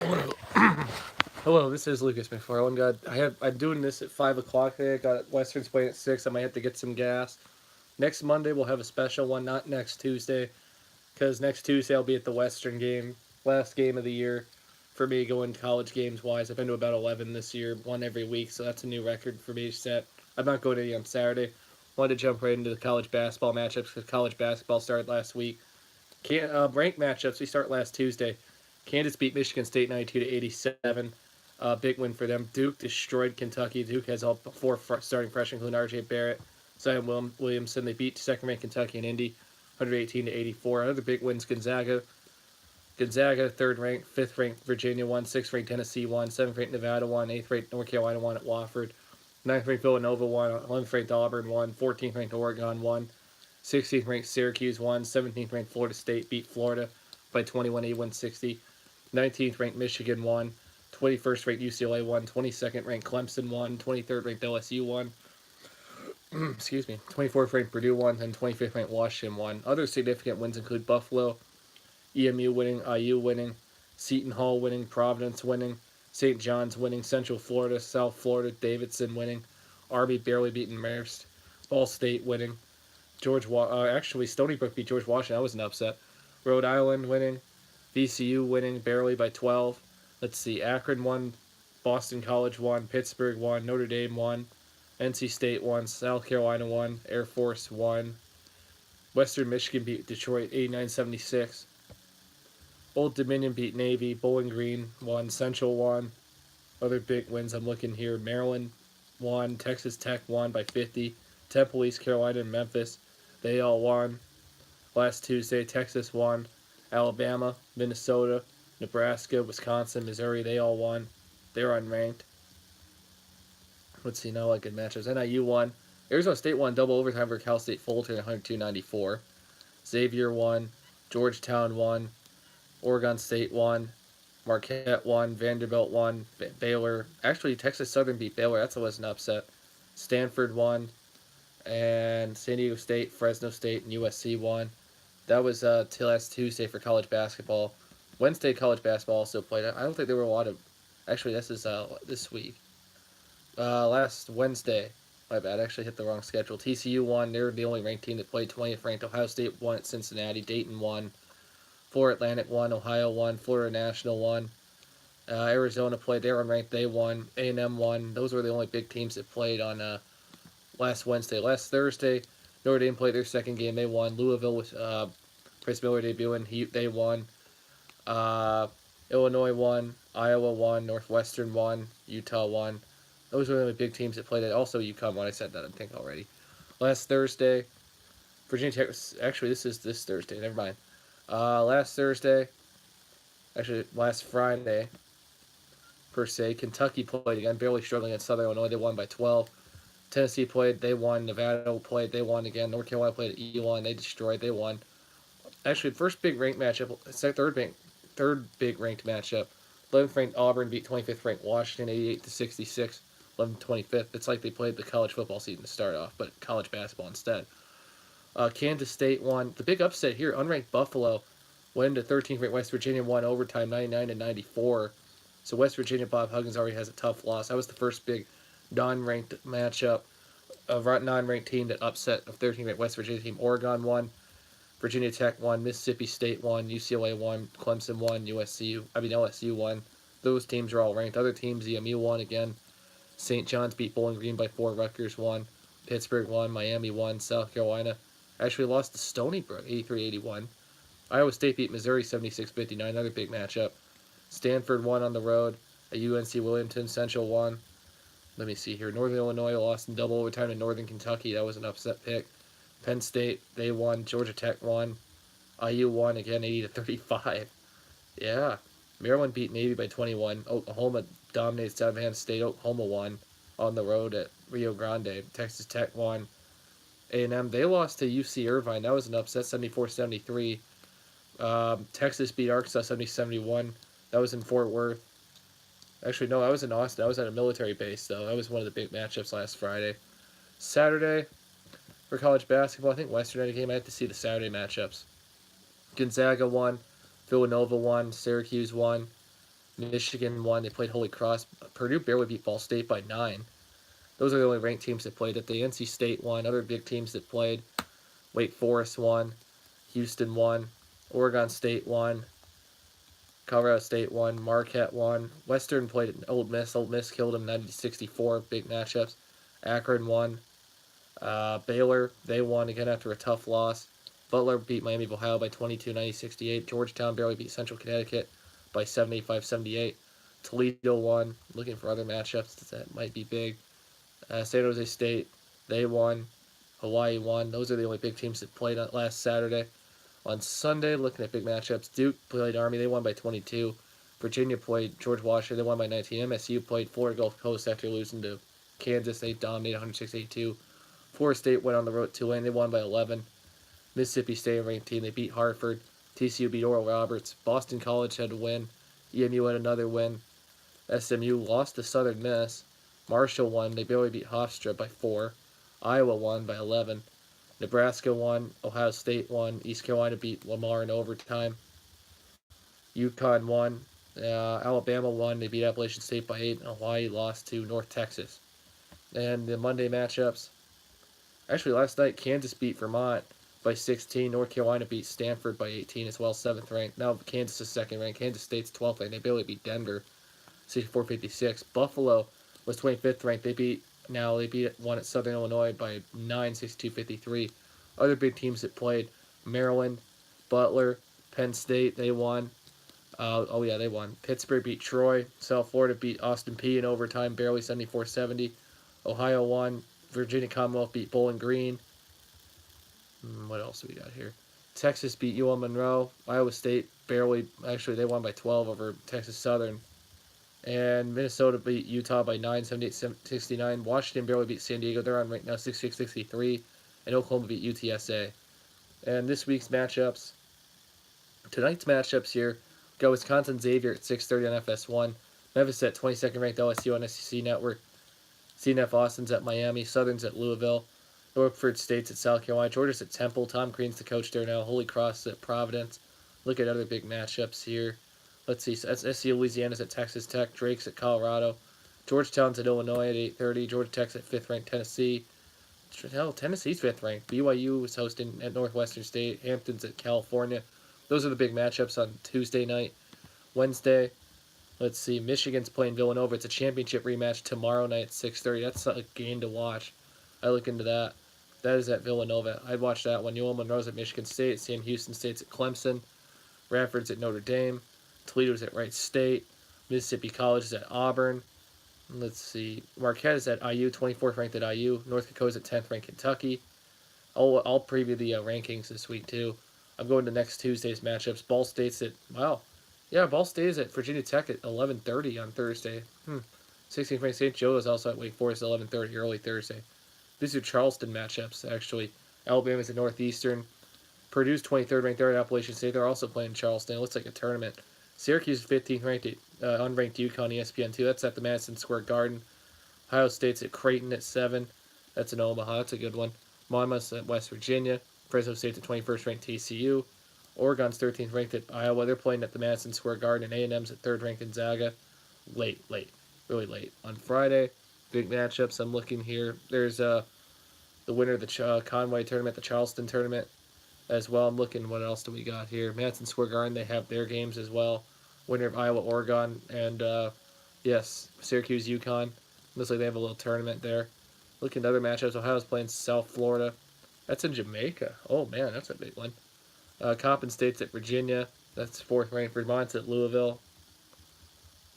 Hello, this is Lucas McFarland. I'm doing this at 5 o'clock today. I got Western's playing at 6. I might have to get some gas. Next Monday we'll have a special one, not next Tuesday, because next Tuesday I'll be at the Western game, last game of the year for me going college games wise. I've been to about 11 this year, one every week, so that's a new record for me set. I'm not going to any on Saturday. Wanted to jump right into the college basketball matchups because college basketball started last week. Ranked matchups we start last Tuesday. Kansas beat Michigan State 92-87. Big win for them. Duke destroyed Kentucky. Duke has all four starting freshmen, including R.J. Barrett, Zion Williamson. They beat second-ranked Kentucky and Indy, 118-84. Another big wins Gonzaga. Gonzaga, third-ranked, fifth-ranked Virginia won, sixth-ranked Tennessee won, seventh-ranked Nevada won, eighth-ranked North Carolina won at Wofford, ninth-ranked Villanova won, 11th-ranked Auburn won, 14th-ranked Oregon won, 16th ranked Syracuse won. 17th ranked Florida State beat Florida by 21, 81-60. 19th ranked Michigan won. 21st ranked UCLA won. 22nd ranked Clemson won. 23rd ranked LSU won. Excuse me. 24th ranked Purdue won. And 25th ranked Washington won. Other significant wins include Buffalo, EMU winning, IU winning, Seton Hall winning, Providence winning, St. John's winning, Central Florida, South Florida, Davidson winning, Army barely beating Marist, Ball State winning, actually Stony Brook beat George Washington. That was an upset. Rhode Island winning, VCU winning barely by 12. Let's see, Akron won, Boston College won, Pittsburgh won, Notre Dame won, NC State won, South Carolina won, Air Force won, Western Michigan beat Detroit 89-76. Old Dominion beat Navy, Bowling Green won, Central won. Other big wins I'm looking here: Maryland won, Texas Tech won by 50, Temple, East Carolina, and Memphis, they all won. Last Tuesday, Texas won. Alabama, Minnesota, Nebraska, Wisconsin, Missouri, they all won. They're unranked. Let's see, now like good matchups. NIU won. Arizona State won double overtime over Cal State Fulton 102-94. Xavier won. Georgetown won. Oregon State won. Marquette won. Vanderbilt won. Baylor. Actually, Texas Southern beat Baylor. That was an upset. Stanford won. And San Diego State, Fresno State, and USC won. That was till last Tuesday for college basketball. Wednesday college basketball also played. I don't think there were a lot of. Actually, this is this week. Last Wednesday, my bad. I actually hit the wrong schedule. TCU won. They're the only ranked team that played. 20th ranked. Ohio State won at Cincinnati. Dayton won. Florida Atlantic won. Ohio won. Florida National won. Arizona played. They were unranked. They won. A&M won. Those were the only big teams that played on last Wednesday. Last Thursday, Notre Dame played their second game. They won. Louisville with Chris Miller debuting. They won. Illinois won. Iowa won. Northwestern won. Utah won. Those were the only big teams that played it. Also, UConn won. I said that, I think, already. Last Thursday, Virginia Tech. Actually, this is this Thursday. Never mind. Last Thursday, actually, last Friday, per se, Kentucky played again, barely struggling against Southern Illinois. They won by 12. Tennessee played, they won. Nevada played, they won again. North Carolina played at Elon, they destroyed, they won. Actually, first big ranked matchup, third big ranked matchup. 11th ranked Auburn beat 25th ranked Washington 88-66. 11th 25th. It's like they played the college football season to start off, but college basketball instead. Kansas State won. The big upset here, unranked Buffalo went into 13th ranked West Virginia, won overtime 99-94. So West Virginia, Bob Huggins already has a tough loss. That was the first big non-ranked matchup. A non-ranked team that upset a 13th ranked West Virginia team. Oregon won. Virginia Tech won. Mississippi State won. UCLA won. Clemson won. LSU won. Those teams are all ranked. Other teams, EMU won again. St. John's beat Bowling Green by 4. Rutgers won. Pittsburgh won. Miami won. South Carolina actually lost to Stony Brook 83-81. Iowa State beat Missouri 76-59. Another big matchup. Stanford won on the road. UNC Williamson. Central won. Let me see here. Northern Illinois lost in double overtime to Northern Kentucky. That was an upset pick. Penn State, they won. Georgia Tech won. IU won again, 80-35. Yeah. Maryland beat Navy by 21. Oklahoma dominated Savannah State. Oklahoma won on the road at Rio Grande. Texas Tech won. A&M, they lost to UC Irvine. That was an upset, 74-73. Texas beat Arkansas 70-71. That was in Fort Worth. Actually, no, I was in Austin. I was at a military base, though. That was one of the big matchups last Friday. Saturday, for college basketball, I think Western had a game. I had to see the Saturday matchups. Gonzaga won. Villanova won. Syracuse won. Michigan won. They played Holy Cross. Purdue barely beat Ball State by 9. Those are the only ranked teams that played. That the NC State won. Other big teams that played. Wake Forest won. Houston won. Oregon State won. Colorado State won. Marquette won. Western played Old Miss. Old Miss killed them 90-64. Big matchups. Akron won. Baylor, they won again after a tough loss. Butler beat Miami of Ohio by 22, 90-68. Georgetown barely beat Central Connecticut by 75-78. Toledo won. Looking for other matchups that might be big. San Jose State, they won. Hawaii won. Those are the only big teams that played last Saturday. On Sunday, looking at big matchups, Duke played Army. They won by 22. Virginia played George Washington. They won by 19. MSU played Florida Gulf Coast after losing to Kansas. They dominated 106-82. Florida State went on the road to Tulane. They won by 11. Mississippi State, ranked team, they beat Hartford. TCU beat Oral Roberts. Boston College had to win. EMU had another win. SMU lost to Southern Miss. Marshall won. They barely beat Hofstra by 4. Iowa won by 11. Nebraska won. Ohio State won. East Carolina beat Lamar in overtime. UConn won. Alabama won. They beat Appalachian State by 8. And Hawaii lost to North Texas. And the Monday matchups. Actually, last night, Kansas beat Vermont by 16. North Carolina beat Stanford by 18 as well, 7th ranked. Now Kansas is 2nd ranked. Kansas State's 12th ranked. They barely beat Denver, 64-56. Buffalo was 25th ranked. They won at Southern Illinois by 9, 62-53. Other big teams that played, Maryland, Butler, Penn State, they won. They won. Pittsburgh beat Troy. South Florida beat Austin Peay in overtime, barely 74-70. Ohio won. Virginia Commonwealth beat Bowling Green. What else do we got here? Texas beat UL Monroe. Iowa State barely, actually, they won by 12 over Texas Southern. And Minnesota beat Utah by 9, 78-69. Washington barely beat San Diego. They're on right now 66-63. And Oklahoma beat UTSA. And this week's matchups, tonight's matchups here, got Wisconsin Xavier at 6:30 on FS1. Memphis at 22nd ranked LSU on SEC Network. CNF Austin's at Miami. Southern's at Louisville. Norfolk State's at South Carolina. Georgia's at Temple. Tom Crean's the coach there now. Holy Cross at Providence. Look at other big matchups here. Let's see. SC Louisiana's at Texas Tech. Drake's at Colorado. Georgetown's at Illinois at 8:30. Georgia Tech's at 5th ranked Tennessee. Hell, Tennessee's 5th ranked. BYU is hosting at Northwestern State. Hampton's at California. Those are the big matchups on Tuesday night. Wednesday, let's see. Michigan's playing Villanova. It's a championship rematch tomorrow night at 6:30. That's a game to watch. I look into that. That is at Villanova. I'd watch that one. UL Monroe's at Michigan State. Sam Houston State's at Clemson. Radford's at Notre Dame. Toledo's at Wright State. Mississippi College is at Auburn. Let's see. Marquette is at IU, 24th ranked at IU. North Dakota's at 10th ranked Kentucky. I'll preview the rankings this week too. I'm going to next Tuesday's matchups. Ball State's at, Ball State is at Virginia Tech at 11:30 on Thursday. 16th ranked St. Joe is also at Wake Forest at 11:30 early Thursday. These are Charleston matchups, actually. Alabama's at Northeastern. Purdue's 23rd ranked there at Appalachian State. They're also playing Charleston. It looks like a tournament. Syracuse is 15th ranked at unranked UConn ESPN2. That's at the Madison Square Garden. Ohio State's at Creighton at 7. That's in Omaha. That's a good one. Monmouth's at West Virginia. Fresno State's at 21st ranked TCU. Oregon's 13th ranked at Iowa. They're playing at the Madison Square Garden. And A&M's at 3rd ranked Gonzaga. Late. Really late. On Friday, big matchups. I'm looking here. There's the winner of the Conway tournament, the Charleston tournament as well. I'm looking, what else do we got here? Madison Square Garden, they have their games as well. Winner of Iowa, Oregon, and Syracuse, UConn. Looks like they have a little tournament there. Looking at other matchups, Ohio's playing South Florida. That's in Jamaica. Oh, man, that's a big one. Coppin State's at Virginia. That's 4th ranked. Vermont's at Louisville.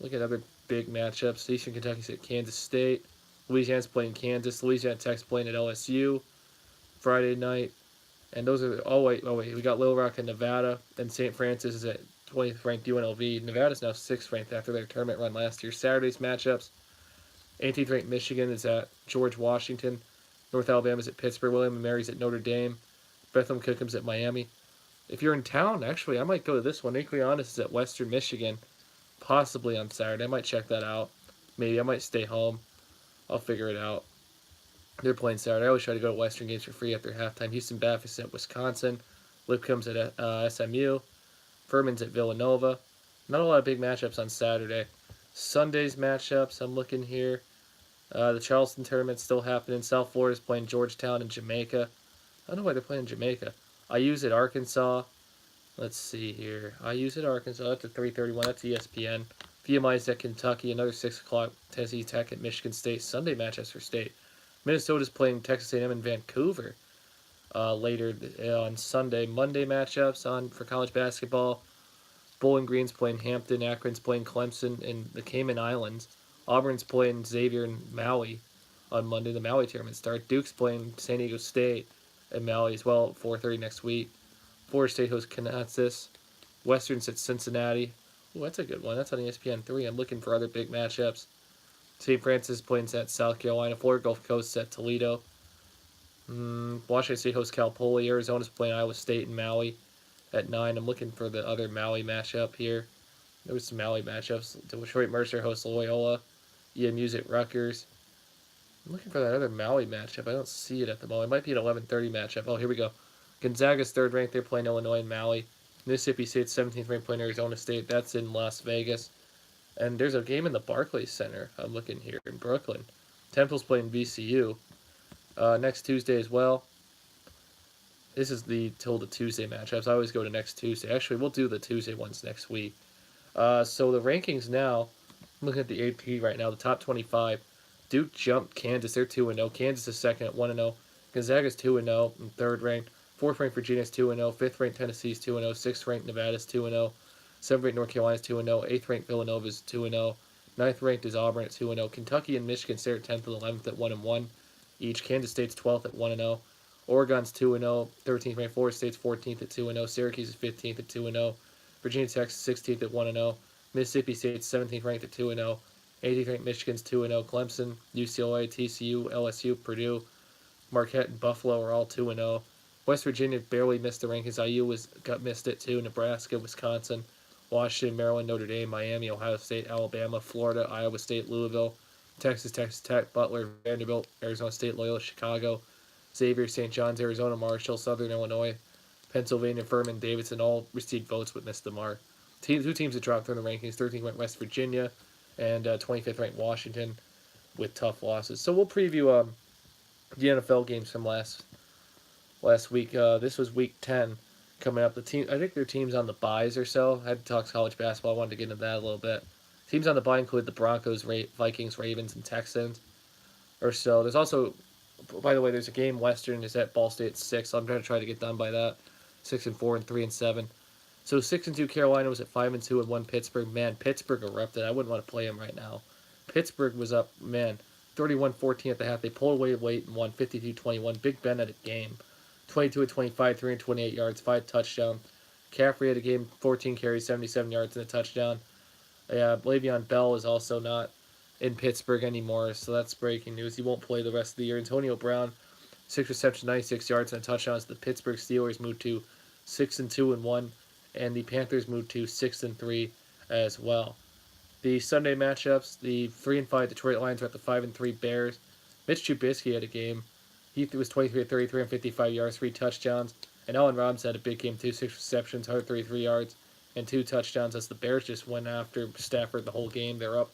Look at other big matchups. Eastern Kentucky's at Kansas State. Louisiana's playing Kansas. Louisiana Tech's playing at LSU Friday night. And those are, we got Little Rock and Nevada. And St. Francis is at 20th ranked UNLV. Nevada's now 6th ranked after their tournament run last year. Saturday's matchups. 18th ranked Michigan is at George Washington. North Alabama's at Pittsburgh. William & Mary's at Notre Dame. Bethlehem Cookham's at Miami. If you're in town, actually, I might go to this one. Equionis is at Western Michigan. Possibly on Saturday. I might check that out. Maybe I might stay home. I'll figure it out. They're playing Saturday. I always try to go to Western games for free after halftime. Houston Baptist at Wisconsin. Lipscomb's at SMU. Furman's at Villanova. Not a lot of big matchups on Saturday. Sunday's matchups, I'm looking here. The Charleston tournament's still happening. South Florida's playing Georgetown and Jamaica. I don't know why they're playing Jamaica. I use it Arkansas. Let's see here. I use it Arkansas. That's a 3:31. That's ESPN. VMI's at Kentucky. Another 6 o'clock. Tennessee Tech at Michigan State. Sunday matchups for State. Minnesota's playing Texas A&M in Vancouver later on Sunday. Monday matchups on for college basketball. Bowling Green's playing Hampton. Akron's playing Clemson in the Cayman Islands. Auburn's playing Xavier and Maui on Monday. The Maui tournament start. Duke's playing San Diego State and Maui as well at 4:30 next week. Florida State hosts Kansas. Western's at Cincinnati. Oh, that's a good one. That's on ESPN3. I'm looking for other big matchups. St. Francis playing at South Carolina. Florida Gulf Coast at Toledo. Washington State hosts Cal Poly. Arizona's playing Iowa State and Maui at 9. I'm looking for the other Maui matchup here. There was some Maui matchups. Detroit Mercer hosts Loyola. EMU's at Rutgers. I'm looking for that other Maui matchup. I don't see it at the moment. It might be an 11:30 matchup. Oh, here we go. Gonzaga's third ranked. They're playing Illinois and Maui. Mississippi State's 17th ranked playing Arizona State. That's in Las Vegas. And there's a game in the Barclays Center. I'm looking here in Brooklyn. Temple's playing VCU next Tuesday as well. This is the Tuesday matchups. I always go to next Tuesday. Actually, we'll do the Tuesday ones next week. So the rankings now, I'm looking at the AP right now, the top 25. Duke jumped Kansas. They're 2-0. Kansas is second at 1-0. Gonzaga's 2-0 and third ranked. Fourth ranked Virginia's 2-0. Fifth ranked Tennessee's 2-0. Sixth ranked Nevada's 2-0. Seventh ranked North Carolina's 2-0. Eighth ranked Villanova's 2-0. Ninth ranked is Auburn at 2-0. Kentucky and Michigan State are 10th and 11th at 1-1 each. Kansas State's 12th at 1-0. Oregon's 2-0. 13th ranked Florida State's 14th at 2-0. Syracuse is 15th at 2-0. Virginia Tech's 16th at 1-0. Mississippi State's 17th ranked at 2-0. 18th ranked Michigan's 2-0. Clemson, UCLA, TCU, LSU, Purdue, Marquette, and Buffalo are all 2-0. West Virginia barely missed the rankings. IU got missed it too. Nebraska, Wisconsin, Washington, Maryland, Notre Dame, Miami, Ohio State, Alabama, Florida, Iowa State, Louisville, Texas Tech, Butler, Vanderbilt, Arizona State, Loyola, Chicago, Xavier, St. John's, Arizona, Marshall, Southern Illinois, Pennsylvania, Furman, Davidson all received votes but missed the mark. Two teams that dropped from the rankings: 13th ranked West Virginia and 25th ranked Washington with tough losses. So we'll preview the NFL games from last week. This was week 10 coming up. I think their teams on the byes or so. I had to talk college basketball. I wanted to get into that a little bit. Teams on the bye include the Broncos, Vikings, Ravens, and Texans or so. There's also, by the way, there's a game. Western is at Ball State at 6. So I'm going to try to get done by that. 6-4 and 3-7. So 6-2 Carolina was at 5-2 and 1 Pittsburgh. Man, Pittsburgh erupted. I wouldn't want to play them right now. Pittsburgh was up, 31-14 at the half. They pulled away late and won 52-21. Big Ben had a game. 22-25, 328 yards, 5 touchdowns. Caffrey had a game, 14 carries, 77 yards, and a touchdown. Le'Veon Bell is also not in Pittsburgh anymore, so that's breaking news. He won't play the rest of the year. Antonio Brown, 6 receptions, 96 yards, and a touchdown. The Pittsburgh Steelers moved to 6-2 and 1, and the Panthers moved to 6-3 as well. The Sunday matchups: the 3-5 Detroit Lions are at the 5-3 Bears. Mitch Trubisky had a game. He was 23-33 and 55 yards, 3 touchdowns. And Allen Robinson had a big game too, 6 receptions, 133 yards, and 2 touchdowns. As the Bears just went after Stafford the whole game. They're up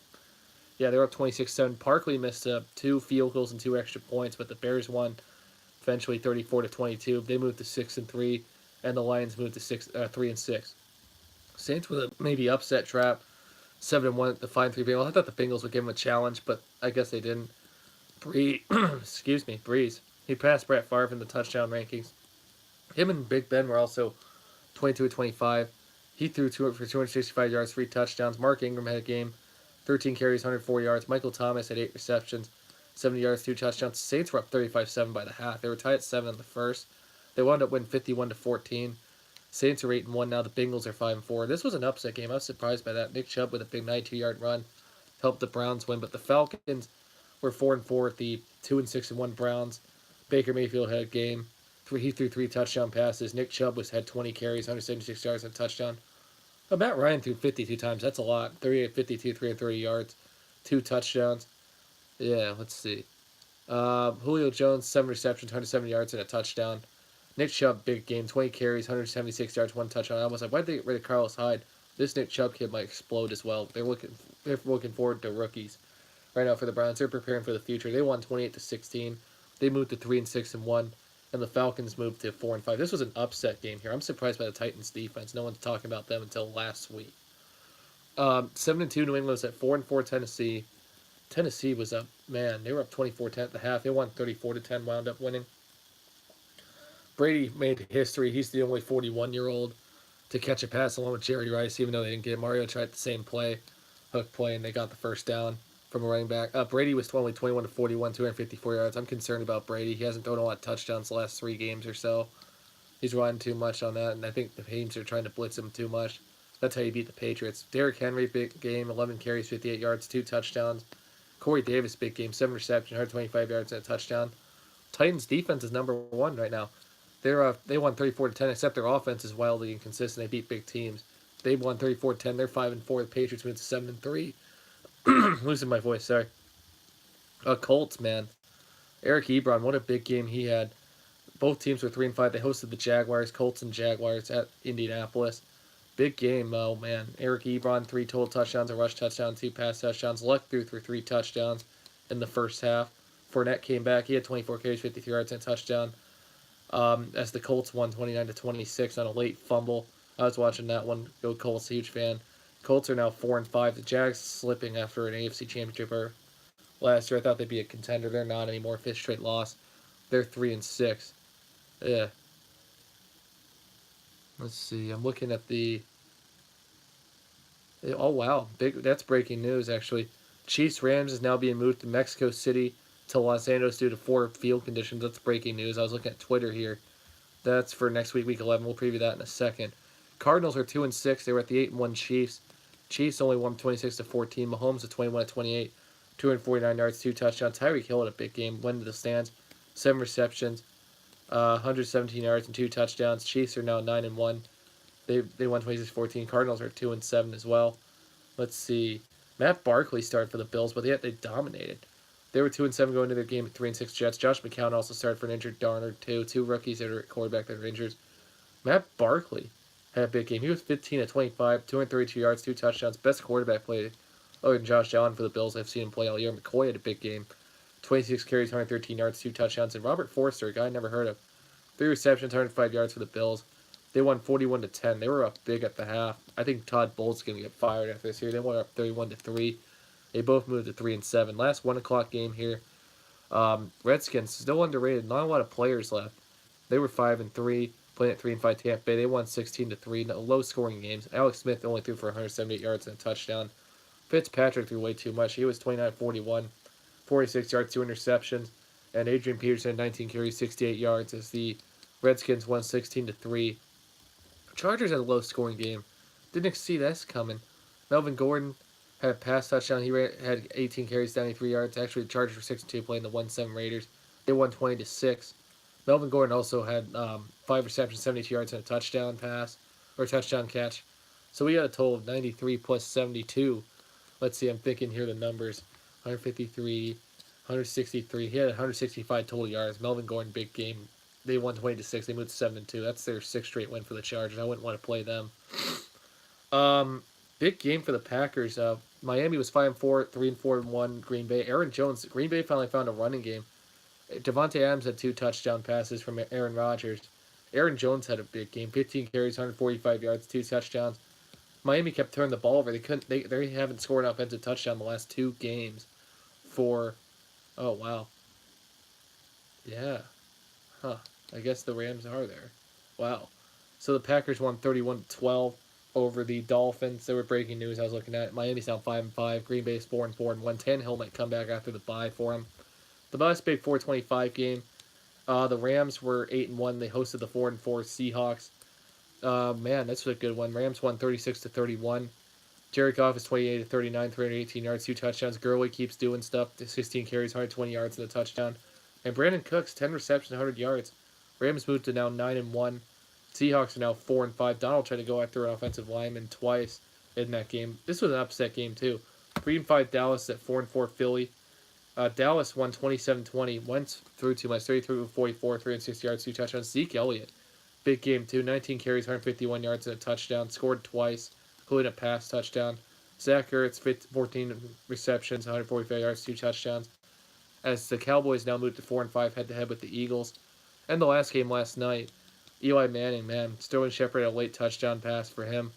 26-7. Parkley missed 2 field goals and 2 extra points, but the Bears won eventually 34-22. They moved to 6-3, and the Lions moved to 3-6. Saints with a maybe upset trap, 7-1 at the 5-3 Bengals. I thought the Bengals would give them a challenge, but I guess they didn't. Breeze. He passed Brett Favre in the touchdown rankings. Him and Big Ben were also 22-25. He threw for 265 yards, 3 touchdowns. Mark Ingram had a game, 13 carries, 104 yards. Michael Thomas had 8 receptions, 70 yards, 2 touchdowns. Saints were up 35-7 by the half. They were tied at 7 in the first. They wound up winning 51-14. Saints are 8-1 now. The Bengals are 5-4. This was an upset game. I was surprised by that. Nick Chubb with a big 92-yard run helped the Browns win, but the Falcons were 4-4 at the 2-6-1 Browns. Baker Mayfield had a game. He threw 3 touchdown passes. Nick Chubb had 20 carries, 176 yards, and a touchdown. But Matt Ryan threw 52 times. That's a lot. 38-52, 330 yards, 2 touchdowns. Yeah, let's see. Julio Jones, 7 receptions, 170 yards, and a touchdown. Nick Chubb, big game, 20 carries, 176 yards, 1 touchdown. I was like, why'd they get rid of Carlos Hyde? This Nick Chubb kid might explode as well. They're looking forward to rookies right now for the Browns. They're preparing for the future. They won 28-16. They moved to 3-6-1, and the Falcons moved to 4-5. This was an upset game here. I'm surprised by the Titans defense. No one's talking about them until last week. 7-2 New England was at 4-4 Tennessee. Tennessee was up, man. They were up 24-10 at the half. They won 34-10. Wound up winning. Brady made history. He's the only 41-year-old to catch a pass along with Jerry Rice, even though they didn't get it. Mario tried the same play, hook play, and they got the first down from a running back. Brady was only 21-41, 254 yards. I'm concerned about Brady. He hasn't thrown a lot of touchdowns the last 3 games or so. He's relying too much on that, and I think the teams are trying to blitz him too much. That's how you beat the Patriots. Derrick Henry, big game, 11 carries, 58 yards, 2 touchdowns. Corey Davis, big game, 7 receptions, 125 yards, and a touchdown. Titans' defense is number 1 right now. They won 34-10, except their offense is wildly inconsistent. They beat big teams. They won 34-10. They're 5-4. The Patriots moved to 7-3. Losing my voice, sorry. Colts, man. Eric Ebron, what a big game he had. Both teams were 3-5. They hosted the Jaguars, Colts and Jaguars at Indianapolis. Big game, oh man. Eric Ebron, 3 total touchdowns, a rush touchdown, 2 pass touchdowns. Luck threw for 3 touchdowns in the first half. Fournette came back. He had 24 carries, 53 yards, and a touchdown. As the Colts won 29-26 on a late fumble. I was watching that one. Go Colts, huge fan. Colts are now 4-5. The Jags slipping after an AFC Championship last year. I thought they'd be a contender. They're not anymore. 5th straight loss. They're 3-6. Yeah. Let's see. I'm looking at the. Oh wow, big. That's breaking news actually. Chiefs Rams is now being moved to Mexico City to Los Angeles due to 4 field conditions. That's breaking news. I was looking at Twitter here. That's for next week, week 11. We'll preview that in a second. Cardinals are 2-6. They were at the 8-1 Chiefs. Chiefs only won 26-14. Mahomes at 21-28, 249 yards, 2 touchdowns. Tyreek Hill had a big game. Went to the stands, 7 receptions, 117 yards and 2 touchdowns. Chiefs are now 9-1. They won 26-14. Cardinals are 2-7 as well. Let's see. Matt Barkley started for the Bills, but yet they dominated. They were 2-7 going into their game at 3-6 Jets. Josh McCown also started for an injured Darnold too. 2 rookies that are at quarterback that are injured. Matt Barkley had a big game. He was 15-25, 232 yards, 2 touchdowns. Best quarterback play other than Josh Allen for the Bills. I've seen him play all year. McCoy had a big game. 26 carries, 113 yards, 2 touchdowns. And Robert Forster, a guy I never heard of. 3 receptions, 105 yards for the Bills. They won 41-10. They were up big at the half. I think Todd Bowles going to get fired after this year. They went up 31-3. They both moved to 3-7. Last 1 o'clock game here. Redskins still underrated. Not a lot of players left. They were 5-3, playing at 3-5 Tampa Bay. They won 16-3. No, low scoring games. Alex Smith only threw for 178 yards and a touchdown. Fitzpatrick threw way too much. He was 29-41, 46 yards, 2 interceptions. And Adrian Peterson, 19 carries, 68 yards as the Redskins won 16-3. Chargers had a low scoring game. Didn't see this coming. Melvin Gordon had a pass touchdown. He had 18 carries, 93 yards. Actually, the Chargers were 6-2 playing the 1-7 Raiders. They won 20-6. Melvin Gordon also had 5 receptions, 72 yards, and a touchdown pass or touchdown catch. So we got a total of 93 plus 72. Let's see. I'm thinking here the numbers: 153, 163. He had 165 total yards. Melvin Gordon, big game. They won 20-6. They moved to 7-2. That's their 6th straight win for the Chargers. I wouldn't want to play them. Big game for the Packers. Miami was 5-4, 3-4-1. Green Bay. Aaron Jones. Green Bay finally found a running game. Devontae Adams had 2 touchdown passes from Aaron Rodgers. Aaron Jones had a big game. 15 carries, 145 yards, 2 touchdowns. Miami kept turning the ball over. They haven't scored an offensive touchdown the last 2 games. Oh wow. Yeah. Huh. I guess the Rams are there. Wow. So the Packers won 31-12 over the Dolphins. They were breaking news I was looking at. Miami's now 5-5. Green Bay's 4-4. 1-10. Might come back after the bye for them. The last big 425 game. The Rams were 8-1. They hosted the 4-4 Seahawks. Man, that's a good one. Rams won 36-31. Jared Goff is 28-39, 318 yards, 2 touchdowns. Gurley keeps doing stuff. 16 carries, 120 yards, and a touchdown. And Brandon Cooks, 10 receptions, 100 yards. Rams moved to now 9-1. Seahawks are now 4-5. Donald tried to go after an offensive lineman twice in that game. This was an upset game too. 3-5 Dallas at 4-4 Philly. Dallas won 27-20. Went through too much. 33-44, 360 yards, 2 touchdowns. Zeke Elliott, big game too. 19 carries, 151 yards, and a touchdown. Scored twice. including a pass touchdown. Zach Ertz, 14 receptions, 145 yards, 2 touchdowns. As the Cowboys now move to 4-5 head-to-head with the Eagles. And the last game last night, Eli Manning, man, Sterling Shepard had a late touchdown pass for him.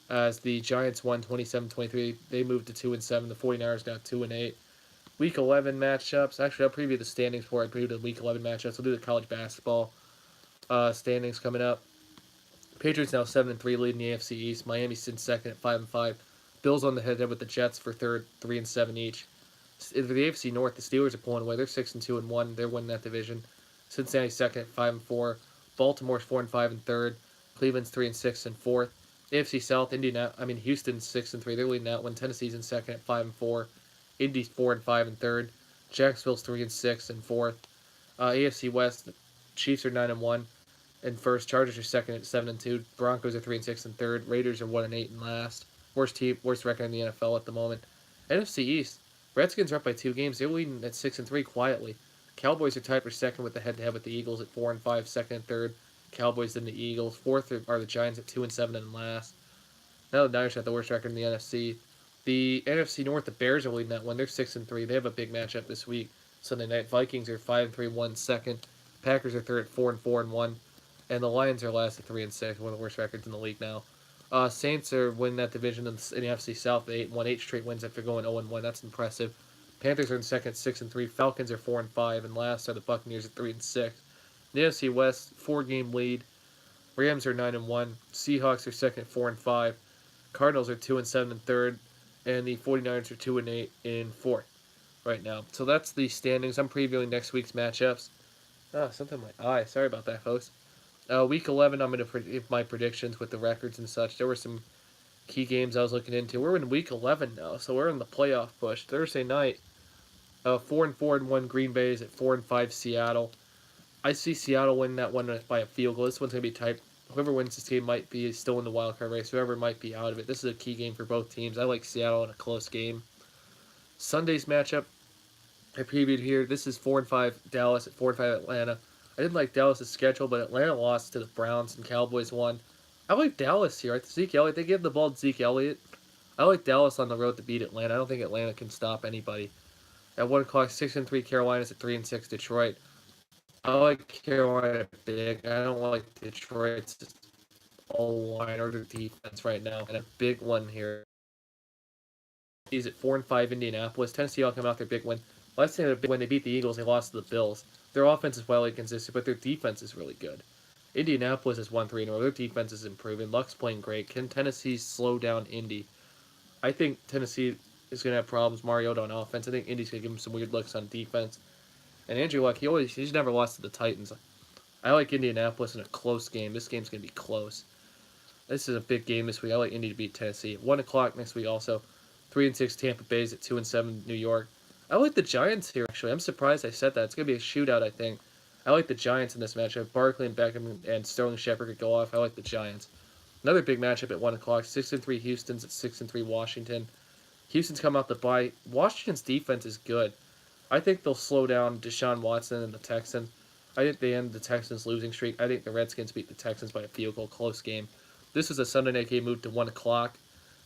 As the Giants won 27-23, they moved to 2-7. The 49ers now 2-8. Week 11 matchups. Actually, I'll preview the standings before I preview the Week 11 matchups. We'll do the college basketball standings coming up. Patriots now 7-3, leading the AFC East. Miami's in second at 5-5. Bills on the head-to-head with the Jets for third, 3-7 each. In the AFC North, the Steelers are pulling away. They're 6-2-1. They're winning that division. Cincinnati second at 5-4. Baltimore's 4-5 in third. Cleveland's 3-6 in fourth. AFC South, Houston's 6-3. They're leading that one. Tennessee's in second at 5-4. Indy's 4-5 in third. Jacksonville's 3-6 in fourth. AFC West, the Chiefs are 9-1 in first. Chargers are second at 7-2. Broncos are 3-6 in third. Raiders are 1-8 in last. Worst record in the NFL at the moment. NFC East, Redskins are up by 2 games. They're leading at 6-3 quietly. Cowboys are tied for second with the head-to-head with the Eagles at 4-5, second and third. Cowboys then the Eagles. Fourth are the Giants at 2-7 and last. Now the Niners have the worst record in the NFC. The NFC North, the Bears are leading that one. They're 6-3. They have a big matchup this week. Sunday night, Vikings are 5-3-1 second. Packers are third at 4-4-1, and the Lions are last at 3-6. One of the worst records in the league now. Saints are winning that division in the NFC South. 8-1, 8 straight wins after going 0-1. That's impressive. Panthers are in second, 6-3. Falcons are 4-5, and last are the Buccaneers at 3-6. The NFC West, 4-game lead. Rams are 9-1. Seahawks are second at 4-5. Cardinals are 2-7 in third, and the 49ers are 2-8 in fourth right now. So that's the standings. I'm previewing next week's matchups. Something in my eye. Sorry about that, folks. Week 11, I'm going to give my predictions with the records and such. There were some key games I was looking into. We're in week 11 now, so we're in the playoff push. Thursday night, 4-4-1 Green Bay is at 4-5 Seattle. I see Seattle winning that one by a field goal. This one's going to be tight. Whoever wins this game might be still in the wild card race. Whoever might be out of it. This is a key game for both teams. I like Seattle in a close game. Sunday's matchup, I previewed here. This is 4-5 Dallas at 4-5 Atlanta. I didn't like Dallas' schedule, but Atlanta lost to the Browns and Cowboys won. I like Dallas here. Zeke Elliott, they gave the ball to Zeke Elliott. I like Dallas on the road to beat Atlanta. I don't think Atlanta can stop anybody. At 1 o'clock, 6-3 Carolina's at 3-6 Detroit. I like Carolina big. I don't like Detroit's O-line or their defense right now. And a big one here. He's at 4-5 Indianapolis. Tennessee all come out their big win. Last time when they beat the Eagles, they lost to the Bills. Their offense is well inconsistent, but their defense is really good. Indianapolis has won 3 in a row. Their defense is improving. Luck's playing great. Can Tennessee slow down Indy? I think Tennessee is going to have problems. Mariota on offense. I think Indy's going to give him some weird looks on defense. And Andrew Luck, he's never lost to the Titans. I like Indianapolis in a close game. This game's going to be close. This is a big game this week. I like Indy to beat Tennessee. At 1 o'clock next week also. 3-6 Tampa Bay's at 2-7 New York. I like the Giants here, actually. I'm surprised I said that. It's going to be a shootout, I think. I like the Giants in this matchup. Barkley and Beckham and Sterling Shepard could go off. I like the Giants. Another big matchup at 1 o'clock. 6-3 Houston's at 6-3 Washington. Houston's come out the bye. Washington's defense is good. I think they'll slow down Deshaun Watson and the Texans. I think they end the Texans' losing streak. I think the Redskins beat the Texans by a field goal, close game. This was a Sunday night game moved to 1 o'clock.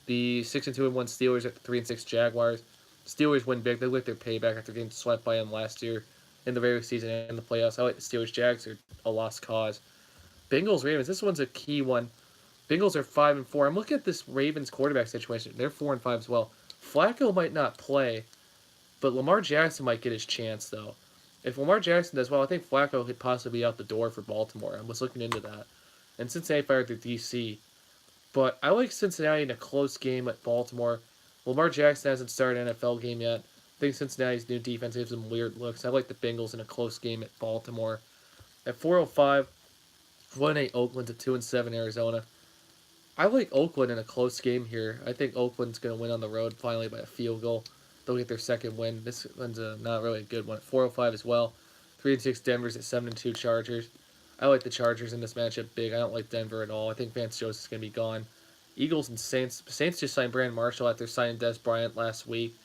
The 6-2-1 Steelers at the 3-6 Jaguars. Steelers win big. They lick their payback after getting swept by them last year in the regular season and the playoffs. I like the Steelers. Jags are a lost cause. Bengals Ravens. This one's a key one. Bengals are 5-4. I'm looking at this Ravens quarterback situation. They're 4-5 as well. Flacco might not play, but Lamar Jackson might get his chance though. If Lamar Jackson does well, I think Flacco could possibly be out the door for Baltimore. I was looking into that. And Cincinnati fired their DC. But I like Cincinnati in a close game at Baltimore. Lamar Jackson hasn't started an NFL game yet. I think Cincinnati's new defense gives them weird looks. I like the Bengals in a close game at Baltimore. At 4:05, 1-8 Oakland to 2-7 Arizona. I like Oakland in a close game here. I think Oakland's going to win on the road finally by a field goal. They'll get their second win. This one's not really a good one. At 4:05 as well. 3-6 Denver's at 7-2 Chargers. I like the Chargers in this matchup big. I don't like Denver at all. I think Vance Joseph's going to be gone. Eagles and Saints. Saints just signed Brandon Marshall after signing Dez Bryant last week.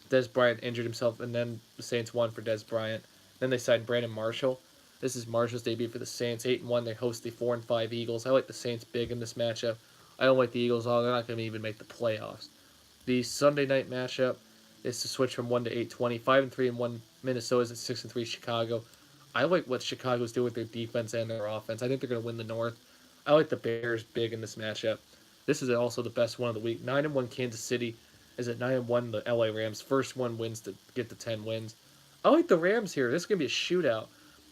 Dez Bryant injured himself, and then the Saints won for Dez Bryant. Then they signed Brandon Marshall. This is Marshall's debut for the Saints. 8-1. They host the 4-5 Eagles. I like the Saints big in this matchup. I don't like the Eagles at all. They're not going to even make the playoffs. The Sunday night matchup is to switch from 1 to 8-20. 5-3 and 1 Minnesota's at 6-3 Chicago. I like what Chicago's doing with their defense and their offense. I think they're going to win the North. I like the Bears big in this matchup. This is also the best one of the week. 9-1 Kansas City is at 9-1 the LA Rams. First one wins to get the 10 wins. I like the Rams here. This is going to be a shootout,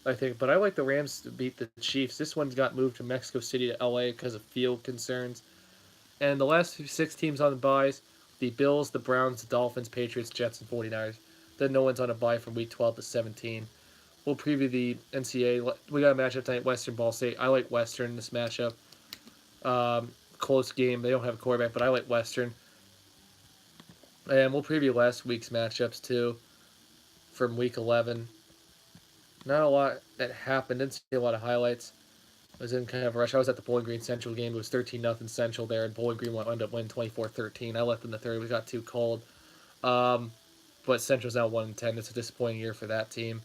I think. But I like the Rams to beat the Chiefs. This one got moved from Mexico City to LA because of field concerns. And the last 6 teams on the byes, the Bills, the Browns, the Dolphins, Patriots, Jets, and 49ers. Then no one's on a bye from week 12 to 17. We'll preview the NCAA. We got a matchup tonight, Western Ball State. I like Western in this matchup. Close game. They don't have a quarterback, but I like Western. And we'll preview last week's matchups, too, from week 11. Not a lot that happened. Didn't see a lot of highlights. I was in kind of a rush. I was at the Bowling Green Central game. It was 13-0 Central there, and Bowling Green ended up winning 24-13. I left in the third. We got too cold. But Central's now 1-10. It's a disappointing year for that team.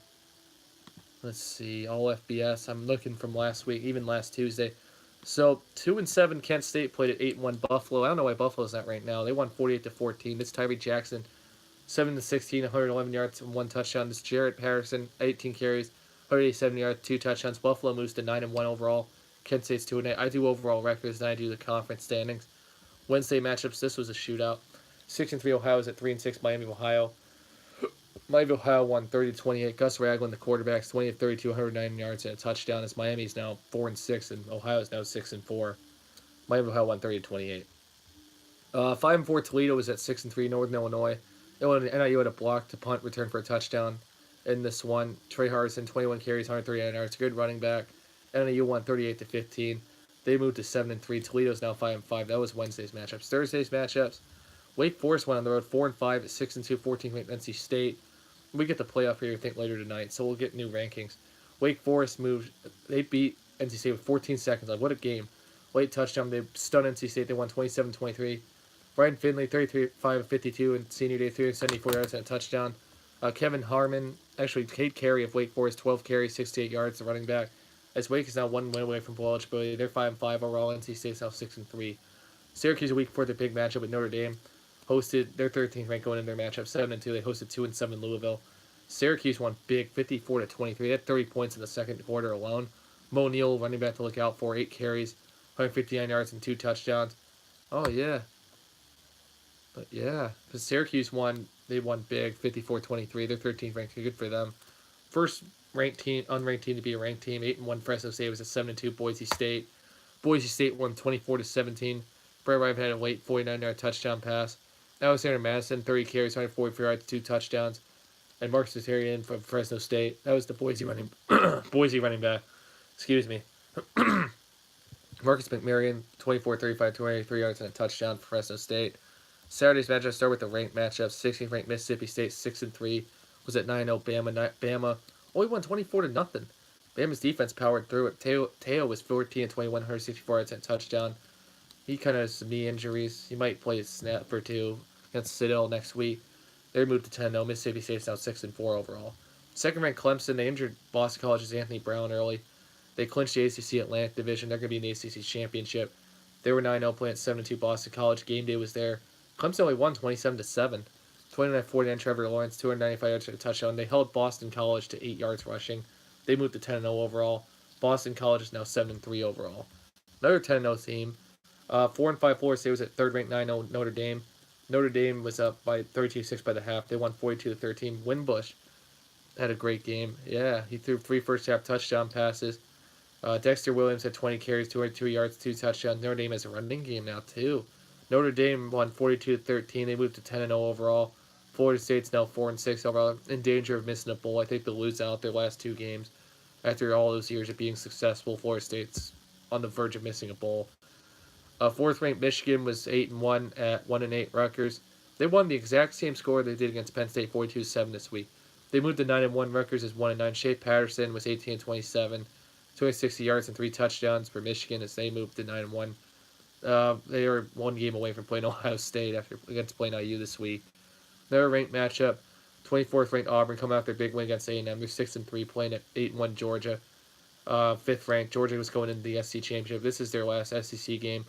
Let's see. All FBS. I'm looking from last week, even last Tuesday. So 2-7 Kent State played at 8-1 Buffalo. I don't know why Buffalo's not right now. They won 48-14. This Tyree Jackson, 7-16, 111 yards and 1 touchdown. This Jarrett Patterson, 18 carries, 187 yards, 2 touchdowns. Buffalo moves to 9-1 overall. Kent State's 2-8. I do overall records, and I do the conference standings. Wednesday matchups. This was a shootout. 6-3 Ohio is at 3-6 Miami Ohio. Miami Ohio won 30-28. Gus Ragland, the quarterbacks, 20-32, 109 yards and a touchdown. As Miami's now 4-6 and Ohio is now 6-4. Miami Ohio won 30-28. 5-4 Toledo was at 6-3 Northern Illinois. NIU had a block to punt return for a touchdown in this one. Trey Hardison, 21 carries, 139 yards, good running back. NIU won 38-15. They moved to 7-3. Toledo's now 5-5. That was Wednesday's matchups. Thursday's matchups. Wake Forest went on the road 4-5 at 6-2, 14th NC State. We get the playoff here, I think, later tonight, so we'll get new rankings. Wake Forest moved. They beat NC State with 14 seconds. Like, what a game. Late touchdown. They stunned NC State. They won 27-23. Ryan Finley, 33-5-52, and senior day, 374 yards and a touchdown. Kevin Harmon, actually, Kate Carey of Wake Forest, 12 carries, 68 yards, the running back. As Wake is now 1 win away from bowl eligibility. They're 5-5 overall. NC State's now 6-3. Syracuse a week before their big matchup with Notre Dame. Hosted their 13th ranked going in their matchup, 7-2. They hosted 2-7 Louisville. Syracuse won big, 54-23. They had 30 points in the second quarter alone. Mo Neal, running back to look out for, 8 carries, 159 yards and 2 touchdowns. Oh yeah, but yeah, because Syracuse won. They won big, 54-23. They're 13th ranked. Good for them. First ranked team, unranked team to be a ranked team. 8-1 Fresno State was at 7-2 Boise State. Boise State won 24-17. Brett Rive had a late 49-yard touchdown pass. Alexander Madison, 30 carries, 144 yards, 2 touchdowns. And Marcus Terrian from Fresno State. That was the Boise running back. Excuse me. Marcus McMaryion, 24-35, 23 yards and a touchdown for Fresno State. Saturday's matchup start with the ranked matchup. 16th ranked Mississippi State, 6-3, was at 9-0 Bama. Bama only won 24-0. Bama's defense powered through it. Teo was 14-21, 164 yards and a touchdown. He kind of has some knee injuries. He might play a snap or two against Citadel next week. They moved to 10-0. Mississippi State's now 6-4 overall. Second-ranked Clemson, they injured Boston College's Anthony Brown early. They clinched the ACC Atlantic Division. They're going to be in the ACC Championship. They were 9-0 playing at 7-2 Boston College. Game day was there. Clemson only won 27-7. 29-49 Trevor Lawrence, 295 yards for a touchdown. They held Boston College to 8 yards rushing. They moved to 10-0 overall. Boston College is now 7-3 overall. Another 10-0 team. 4-5 Florida State was at third-ranked 9-0 Notre Dame. Notre Dame was up by 32-6 by the half. They won 42-13. Winbush had a great game. Yeah, he threw 3 first-half touchdown passes. Dexter Williams had 20 carries, 202 yards, 2 touchdowns. Notre Dame has a running game now, too. Notre Dame won 42-13. They moved to 10-0 overall. Florida State's now 4-6 overall. In danger of missing a bowl. I think they'll lose out their last 2 games. After all those years of being successful, Florida State's on the verge of missing a bowl. Fourth-ranked Michigan was 8-1 at 1-8 Rutgers. They won the exact same score they did against Penn State, 42-7 this week. They moved to 9-1. Rutgers is 1-9. Shea Patterson was 18-27, 260 yards and 3 touchdowns for Michigan as they moved to 9-1. They are 1 game away from playing Ohio State against playing IU this week. Their ranked matchup, 24th ranked Auburn coming out their big win against A&M. They're 6-3 playing at 8-1 Georgia. 5th ranked Georgia was going into the SEC championship. This is their last SEC game.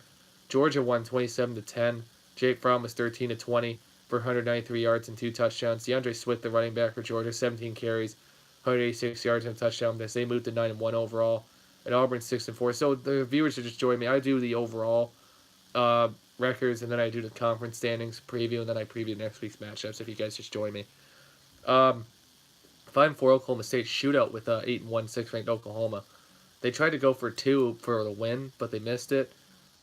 Georgia won 27-10. Jake Fromm was 13-20 for 193 yards and 2 touchdowns. DeAndre Swift, the running back for Georgia, 17 carries, 186 yards and a touchdown. As they moved to 9-1 overall, and Auburn 6-4. So the viewers should just join me. I do the overall records, and then I do the conference standings preview, and then I preview next week's matchups. If you guys just join me. 5-4 Oklahoma State shootout with 8-1 6th-ranked Oklahoma. They tried to go for 2 for the win, but they missed it.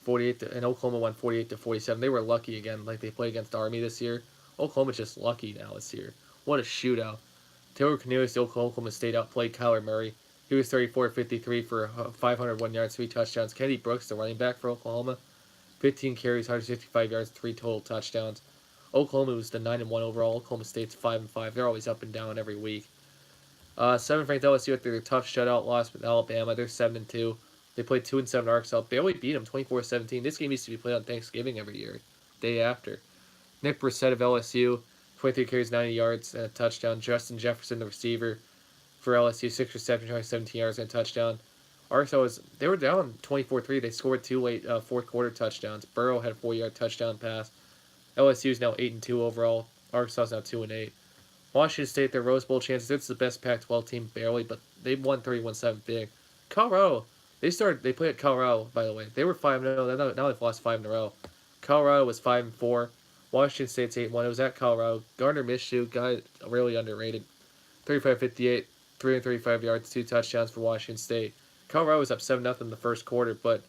And Oklahoma won 48-47. They were lucky again, like they played against Army this year. Oklahoma's just lucky now this year. What a shootout! Taylor Cornelius, the Oklahoma State outplayed Kyler Murray. He was 34-53 for 501 yards, 3 touchdowns. Kennedy Brooks, the running back for Oklahoma, 15 carries, 165 yards, 3 total touchdowns. Oklahoma was the 9-1 overall. Oklahoma State's 5-5. They're always up and down every week. 7th-ranked LSU after their tough shutout loss with Alabama. They're 7-2. They played 2-7 Arkansas. They only beat them 24-17. This game used to be played on Thanksgiving every year, day after. Nick Brissett of LSU, 23 carries, 90 yards, and a touchdown. Justin Jefferson, the receiver for LSU, 6 receptions, 17 yards, and a touchdown. Arkansas they were down 24-3. They scored 2 late fourth quarter touchdowns. Burrow had a 4-yard touchdown pass. LSU is now 8-2 overall. Arkansas is now 2-8. Washington State, their Rose Bowl chances. It's the best Pac-12 team barely, but they won 31-7 big. Colorado, they played at Colorado, by the way. They were 5-0. Now they've lost 5 in a row. Colorado was 5-4. Washington State's 8-1. It was at Colorado. Gardner Minshew, guy really underrated. 35-58, 335 yards, 2 touchdowns for Washington State. Colorado was up 7-0 in the first quarter, but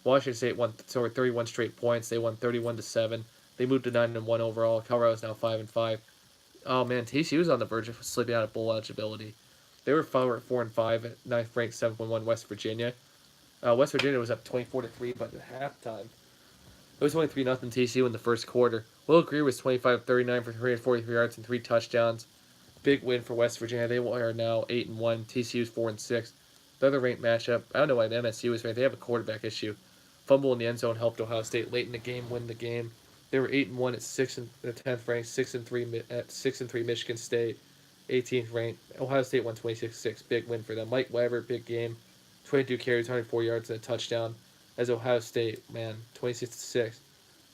Washington State scored 31 straight points. They won 31-7. They moved to 9-1 overall. Colorado is now 5-5. Oh man, TCU was on the verge of slipping out of bowl eligibility. They were 4-5 at 9th ranked 7-1 West Virginia. West Virginia was up 24-3, but at halftime it was only 3-0 TCU in the first quarter. Will Greer was 25-39 for 343 yards and 3 touchdowns. Big win for West Virginia. They are now 8-1. TCU's 4-6. The other ranked matchup, I don't know why MSU is ranked. They have a quarterback issue. Fumble in the end zone helped Ohio State late in the game win the game. They were 8-1 at 10th ranked, 6-3 at 6-3 Michigan State, 18th ranked. Ohio State won 26-6. Big win for them. Mike Weber, big game, 22 carries, 104 yards and a touchdown. As Ohio State, man, 26-6.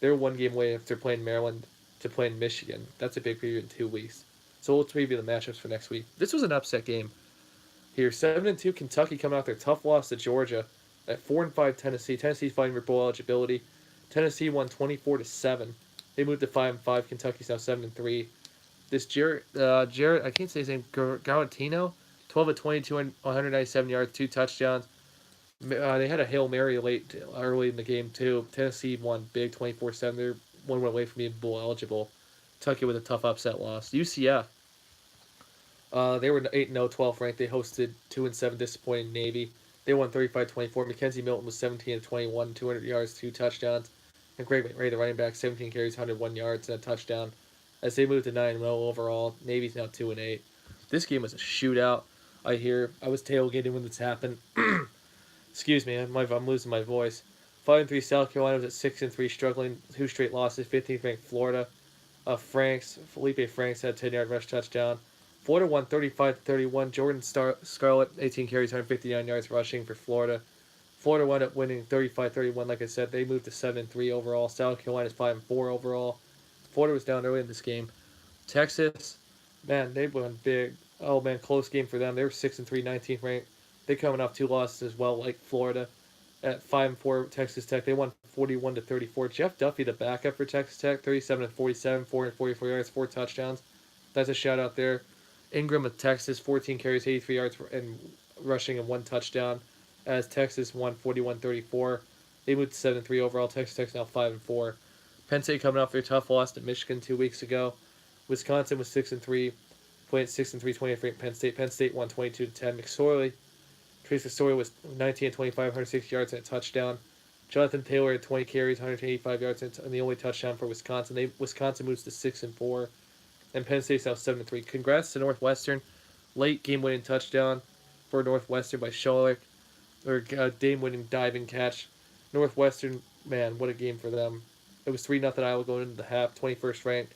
They're 1 game away after playing Maryland to playing Michigan. That's a big preview in 2 weeks. So we'll preview the matchups for next week. This was an upset game. Here, 7-2 Kentucky coming out their tough loss to Georgia. At 4-5 Tennessee. Tennessee's fighting for bowl eligibility. Tennessee won 24-7. They moved to 5-5. Kentucky's now 7-3. This Jared, I can't say his name. Galatino, 12-22, 197 yards, 2 touchdowns. They had a Hail Mary early in the game too. Tennessee won big, 24-7. They're 1 win away from being bowl eligible. Kentucky with a tough upset loss. UCF. They were 8-0, 12th ranked. They hosted 2-7 disappointing Navy. They won 35-24. Mackenzie Milton was 17-21, 200 yards, 2 touchdowns. And Greg McRae, the running back, 17 carries, 101 yards, and a touchdown. As they moved to 9-0 overall, Navy's now 2-8. This game was a shootout. I was tailgating when this happened. Excuse me, I'm losing my voice. 5-3 South Carolina was at 6-3, struggling 2 straight losses. 15th ranked Florida. Felipe Franks had a 10-yard rush touchdown. Florida won 35-31. Jordan Scarlett, 18 carries, 159 yards rushing for Florida. Florida wound up winning 35-31. Like I said, they moved to 7-3 overall. South Carolina's 5-4 overall. Florida was down early in this game. Texas, man, they won big. Oh man, close game for them. They were 6-3, 19th ranked. They coming off 2 losses as well, like Florida. At 5-4 Texas Tech, they won 41-34. Jeff Duffy, the backup for Texas Tech, 37-47, 444 yards, 4 touchdowns. That's a shout out there. Ingram of Texas, 14 carries, 83 yards and rushing and 1 touchdown. As Texas won 41-34. They moved to 7-3 overall. Texas Tech's now 5-4. Penn State coming off their tough loss to Michigan 2 weeks ago. Wisconsin was 6-3, playing 6-3, 20th ranked Penn State. Penn State won 22-10. Trace McSorley was 19-25, 106 yards and a touchdown. Jonathan Taylor had 20 carries, 185 yards, and the only touchdown for Wisconsin. Wisconsin moves to 6-4, and Penn State's now 7-3. Congrats to Northwestern. Late game-winning touchdown for Northwestern by Shollick, or game-winning diving catch. Northwestern, man, what a game for them. It was 3-0 Iowa going into the half, 21st ranked.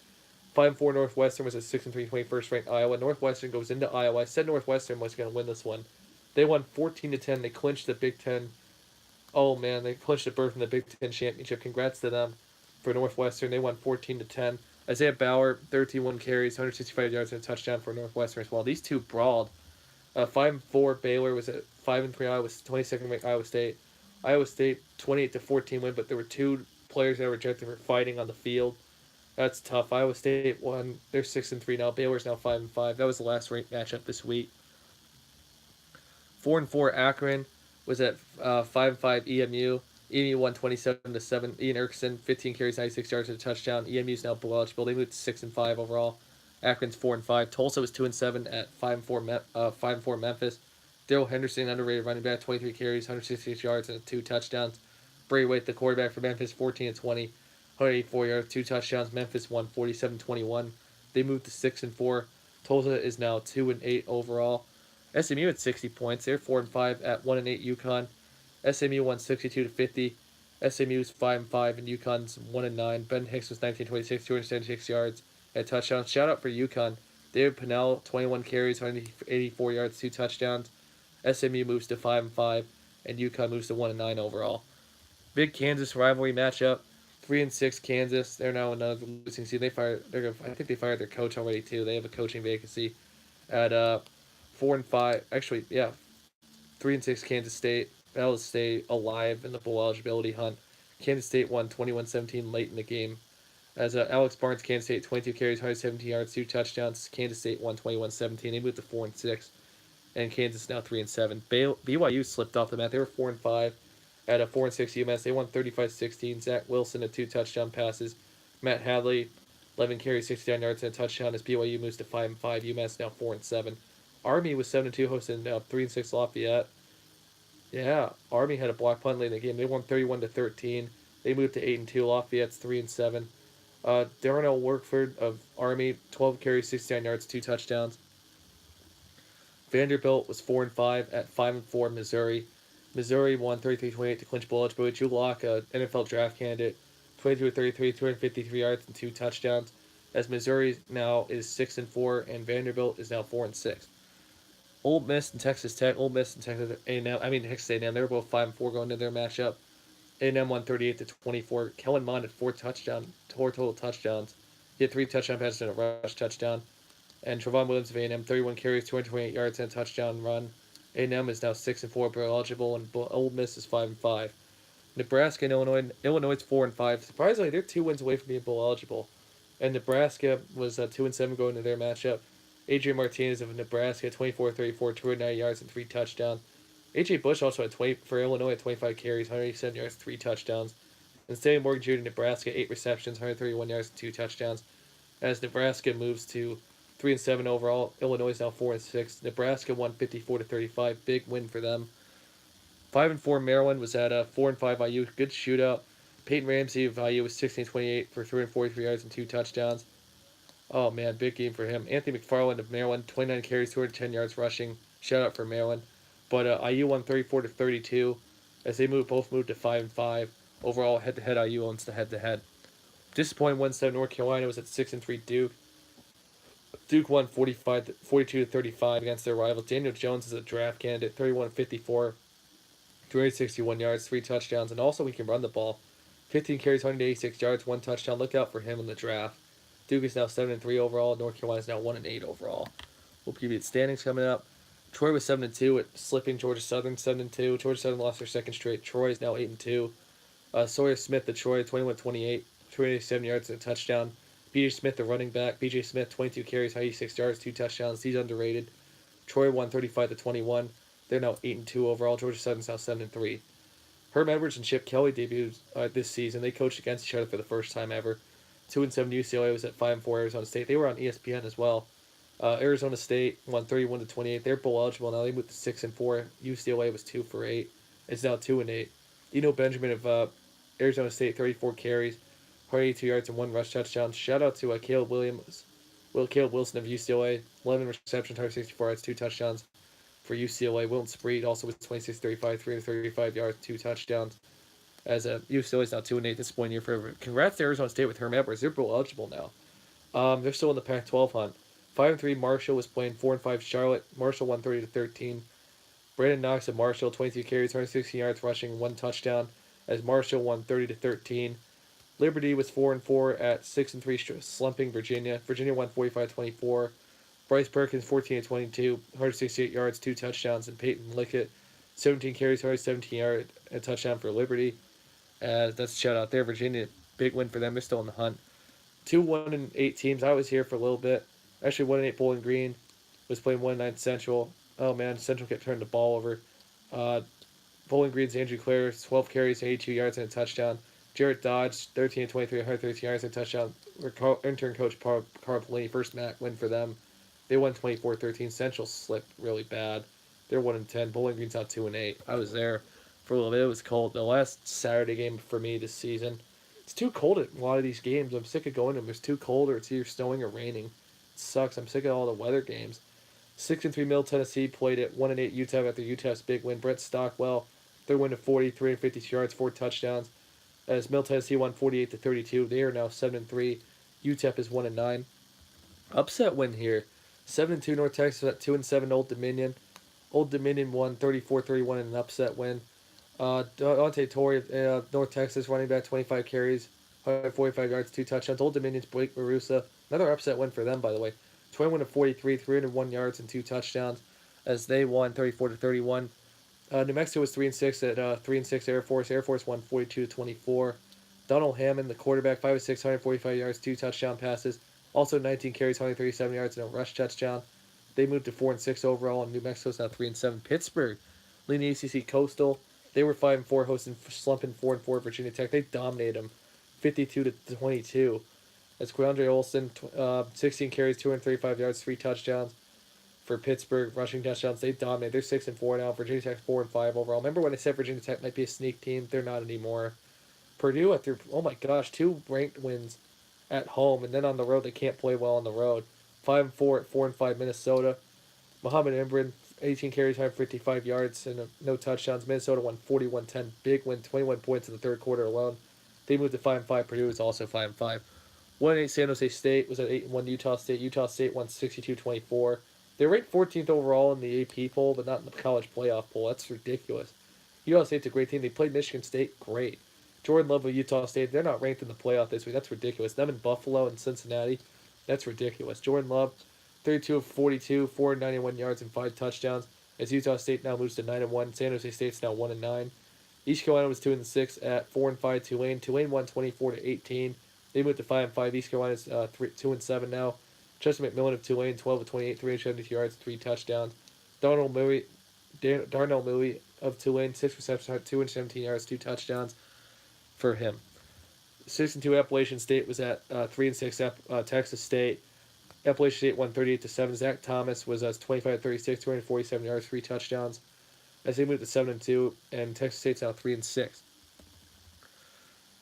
5-4 Northwestern was at 6-3, 21st ranked Iowa. Northwestern goes into Iowa. I said Northwestern was going to win this one. They won 14-10. They clinched the Big Ten Oh man, they clinched a berth in the Big Ten championship. Congrats to them. For Northwestern, they won 14-10. Isaiah Bauer, 13 carries, 165 yards and a touchdown for Northwestern as well. These two brawled. 5-4 Baylor was at 5-3 Iowa, 22nd ranked Iowa State. Iowa State 28-14 win, but there were two players that were rejected for fighting on the field. That's tough. Iowa State won. They're 6-3 now. Baylor's now 5-5. That was the last ranked matchup this week. 4-4 Akron was at 5-5 EMU. EMU won 27-7. Ian Erickson 15 carries, 96 yards and a touchdown. EMU's now below eligible. They moved to 6-5 overall. Akron's 4-5. Tulsa was 2-7 at 5-4 Memphis. Daryl Henderson, underrated running back, 23 carries, 166 yards and 2 touchdowns. Braithwaite, the quarterback for Memphis, 14-20, 184 yards, 2 touchdowns. Memphis won 47-21. They moved to 6-4. Tulsa is now 2-8 overall. SMU had 60 points. They're 4-5 at 1-8 UConn. SMU won 62-50. SMU's 5-5 and UConn's 1-9. Ben Hicks was 19-26, 276 yards and a touchdown. Shout out for UConn. David Pennell, 21 carries, 184 yards, 2 touchdowns. SMU moves to 5-5 and UConn moves to 1-9 overall. Big Kansas rivalry matchup. 3-6 Kansas. They're now in another losing season. I think they fired their coach already too. They have a coaching vacancy at 4-5. Actually, yeah, 3-6 Kansas State. That'll stay alive in the bowl eligibility hunt. Kansas State won 21-17 late in the game. As Alex Barnes, Kansas State, 22 carries, 117 yards, 2 touchdowns. Kansas State won 21-17. They moved to 4-6, and Kansas now 3-7. BYU slipped off the mat. They were 4-5 at a 4-6 UMass. They won 35-16. Zach Wilson had 2 touchdown passes. Matt Hadley, 11 carries, 69 yards and a touchdown. As BYU moves to 5-5. UMass now 4-7. Army was 7-2, hosting 3-6 Lafayette. Yeah, Army had a block punt late in the game. They won 31-13. They moved to 8-2. Lafayette's 3-7. Darnell Workford of Army, 12 carries, 69 yards, 2 touchdowns. Vanderbilt was 4-5 at 5-4 Missouri. Missouri won 33-28 to clinch bowl eligibility. Drew Lock, an NFL draft candidate, 22-33, 253 yards and 2 touchdowns. As Missouri now is 6-4 and Vanderbilt is now 4-6. Ole Miss and Texas Tech. Ole Miss and Texas A&M. Texas A&M. They were both 5-4 going into their matchup. A&M won 38-24. Kellen Mond had 4 total touchdowns. He had 3 touchdown passes and a rush touchdown. And Trevon Williams of A&M, 31 carries, 228 yards and a touchdown run. A&M is now 6-4, but eligible, and Ole Miss is 5-5. Nebraska and Illinois. Illinois is 4-5. Surprisingly, they're 2 wins away from being bowl eligible. And Nebraska was 2-7 going into their matchup. Adrian Martinez of Nebraska, 24-34, 209 yards and 3 touchdowns. A.J. Bush also had 20 for Illinois at 25 carries, 187 yards, 3 touchdowns. And Stanley Morgan Jr. Nebraska, 8 receptions, 131 yards, and 2 touchdowns. As Nebraska moves to 3-7 overall, Illinois is now 4-6. Nebraska won 54-35, big win for them. 5-4 Maryland was at 4-5 IU, good shootout. Peyton Ramsey of IU was 16-28 for 343 yards and 2 touchdowns. Oh man, big game for him. Anthony McFarland of Maryland, 29 carries, 210 yards rushing. Shout out for Maryland. But IU won 34-32 as they both moved to 5-5. Overall, head-to-head, IU owns the head-to-head. Disappointing 1-7 North Carolina was at 6-3 Duke. Duke won 42-35 against their rivals. Daniel Jones is a draft candidate, 31-54, 261 yards, 3 touchdowns, and also he can run the ball. 15 carries, 186 yards, 1 touchdown. Look out for him in the draft. Duke is now 7-3 overall. North Carolina is now 1-8 overall. We'll give you the standings coming up. Troy was 7-2 at slipping Georgia Southern 7-2. Georgia Southern lost their second straight. Troy is now 8-2. Sawyer Smith at Troy, 21-28, 287 yards and a touchdown. B.J. Smith, the running back. B.J. Smith, 22 carries, 86 yards, 2 touchdowns. He's underrated. Troy won 35-21. They're now 8-2 overall. Georgia Southern's now 7-3. Herm Edwards and Chip Kelly debuted this season. They coached against each other for the first time ever. 2-7 UCLA was at 5-4 Arizona State. They were on ESPN as well. Arizona State won 31-28. They're bowl eligible now. They moved to 6-4. UCLA was 2-8. It's now 2-8. Eno Benjamin of Arizona State, 34 carries, 182 yards and 1 rush touchdown. Shout out to Caleb Wilson of UCLA, 11 receptions, 164 yards, 2 touchdowns for UCLA. Wilton Spreed also was 26-35, 335 yards, 2 touchdowns. As UCLA is now 2-8 this point year forever. Congrats to Arizona State with Herm Edwards. They're bowl eligible now. They're still in the Pac-12 hunt. 5-3 Marshall was playing 4-5 Charlotte. Marshall won 30-13. Brandon Knox and Marshall, 23 carries, 116 yards rushing, 1 touchdown, as Marshall won 30-13. Liberty was 4-4 at 6-3, slumping Virginia. Virginia won 45-24. Bryce Perkins 14-22, 168 yards, 2 touchdowns, and Peyton Lickett 17 carries, 117 yards, a touchdown for Liberty. That's a shout out there. Virginia, big win for them. They're still in the hunt. 2-1-8 teams. I was here for a little bit. Actually, 1-8 Bowling Green was playing 1-9 Central. Oh man, Central kept turning the ball over. Uh, Bowling Green's Andrew Clare, 12 carries, 82 yards, and a touchdown. Jarrett Dodge, 13-23, 113 yards, and a touchdown. Intern coach Carl Pelini, first MAC win for them. They won 24-13. Central slipped really bad. They're 1-10. Bowling Green's out 2-8. I was there for a little bit. It was cold. The last Saturday game for me this season. It's too cold at a lot of these games. I'm sick of going to them. It's too cold, or it's either snowing or raining. It sucks. I'm sick of all the weather games. 6-3 Middle Tennessee played at 1-8 Utah after Utah's big win. Brett Stockwell, their win of 43 and 52 yards, 4 touchdowns. As Middle Tennessee won 48-32, they are now 7-3. UTEP is 1-9. Upset win here. 7-2 North Texas at 2-7 Old Dominion. Old Dominion won 34-31 in an upset win. Dante Torrey, North Texas running back, 25 carries, 145 yards, 2 touchdowns. Old Dominion's Blake Marusa, another upset win for them, by the way. 21-43, 301 yards and 2 touchdowns, as they won 34-31. New Mexico was 3-6 at 3-6 Air Force. Air Force won 42-24. Donald Hammond, the quarterback, 5-6, 145 yards, 2 touchdown passes. Also 19 carries, 137 yards, and a rush touchdown. They moved to 4-6 overall, and New Mexico's now 3-7. Pittsburgh, leading ACC Coastal. They were 5-4, hosting slumping 4-4 Virginia Tech. They dominated them, 52-22. That's Quandre Olson, 16 carries, 235 yards, 3 touchdowns for Pittsburgh. Rushing touchdowns. They dominate. They're 6-4 now. Virginia Tech's 4-5 overall. Remember when I said Virginia Tech might be a sneak team? They're not anymore. Purdue, after, oh my gosh, 2 ranked wins at home, and then on the road they can't play well on the road. 5-4 at 4-5 Minnesota. Muhammad Imran, 18 carries, 155 yards, and no touchdowns. Minnesota won 41-10. Big win, 21 points in the third quarter alone. They moved to 5-5. Purdue is also 5-5. 1-8 San Jose State was at 8-1 Utah State. Utah State won 62-24. They're ranked 14th overall in the AP poll, but not in the college playoff poll. That's ridiculous. Utah State's a great team. They played Michigan State, great. Jordan Love of Utah State, they're not ranked in the playoff this week. That's ridiculous. Them in Buffalo and Cincinnati, that's ridiculous. Jordan Love, 32 of 42, 491 yards and 5 touchdowns. As Utah State now moves to 9-1, San Jose State's now 1-9. East Carolina was 2-6 at 4-5 Tulane. Tulane won 24-18. They moved to 5-5. East Carolina's 2-7 now. Chester McMillan of Tulane, 12 of 28, 372 yards, 3 touchdowns. Darnell Mooney of Tulane, 6 receptions, 217 yards, 2 touchdowns for him. 6-2 Appalachian State was at 3-6 Texas State. Appalachian State won 38-7. Zach Thomas was 25-36, 247 yards, 3 touchdowns. As they moved to 7-2, and Texas State's now 3-6.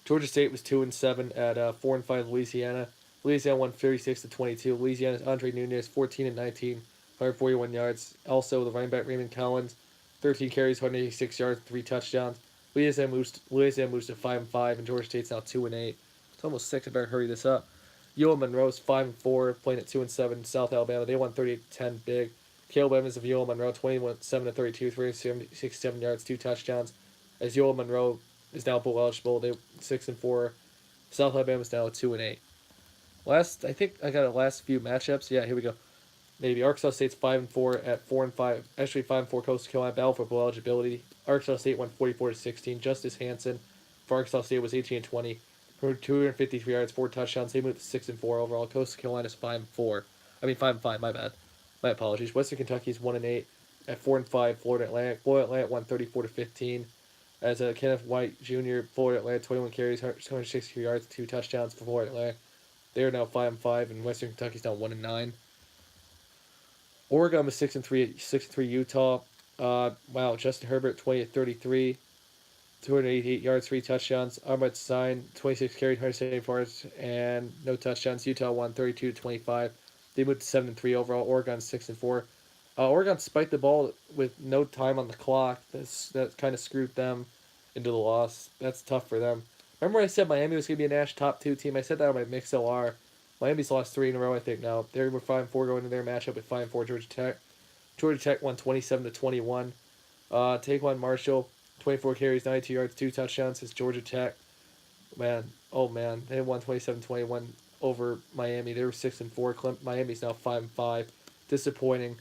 Georgia State was 2-7 at 4-5 Louisiana. Louisiana won 36-22. Louisiana's Andre Nunez, 14-19, 141 yards. Also, the running back Raymond Collins, 13 carries, 186 yards, 3 touchdowns. Louisiana moves to 5-5, and Georgia State's now 2-8. It's almost 6. I better hurry this up. UL Monroe's 5-4, playing at 2-7 South Alabama. They won 30-10 big. Caleb Evans of UL Monroe, 27-32, 367 yards, 2 touchdowns. As UL Monroe is now bowl eligible, they 6-4. South Alabama's now 2-8. I think I got a last few matchups. Yeah, here we go. Maybe Arkansas State's 5-4 at 4-5. Actually, 5-4 Coastal Carolina battle for bowl eligibility. Arkansas State won 44-16. Justice Hansen for Arkansas State was 18-20. For 253 yards, 4 touchdowns. They moved to 6-4 overall. Coastal Carolina's 5-4. 5-5. My bad. My apologies. Western Kentucky's 1-8 at 4-5. Florida Atlantic. Florida Atlantic won 34-15. As Kenneth White Jr. Florida Atlantic 21 carries, 260 yards, 2 touchdowns for Florida Atlantic. They are now 5-5, and Western Kentucky's now 1-9. Oregon was 6-3 Utah. Wow, Justin Herbert 20-33, 288 yards, 3 touchdowns. Ahmad Sign 26 carries, 174 yards, and no touchdowns. Utah won 32-25. They moved to 7-3 overall. Oregon 6-4. Oregon spiked the ball with no time on the clock. That kind of screwed them into the loss. That's tough for them. Remember I said Miami was going to be a Nash top 2 team? I said that on my MixLR. Miami's lost 3 in a row, I think, now. They were 5-4 going into their matchup with 5-4 Georgia Tech. Georgia Tech won 27-21. Taquan Marshall, 24 carries, 92 yards, 2 touchdowns. His Georgia Tech. Man, oh man, they won 27-21 over Miami. They were 6-4. Miami's now 5-5. Disappointing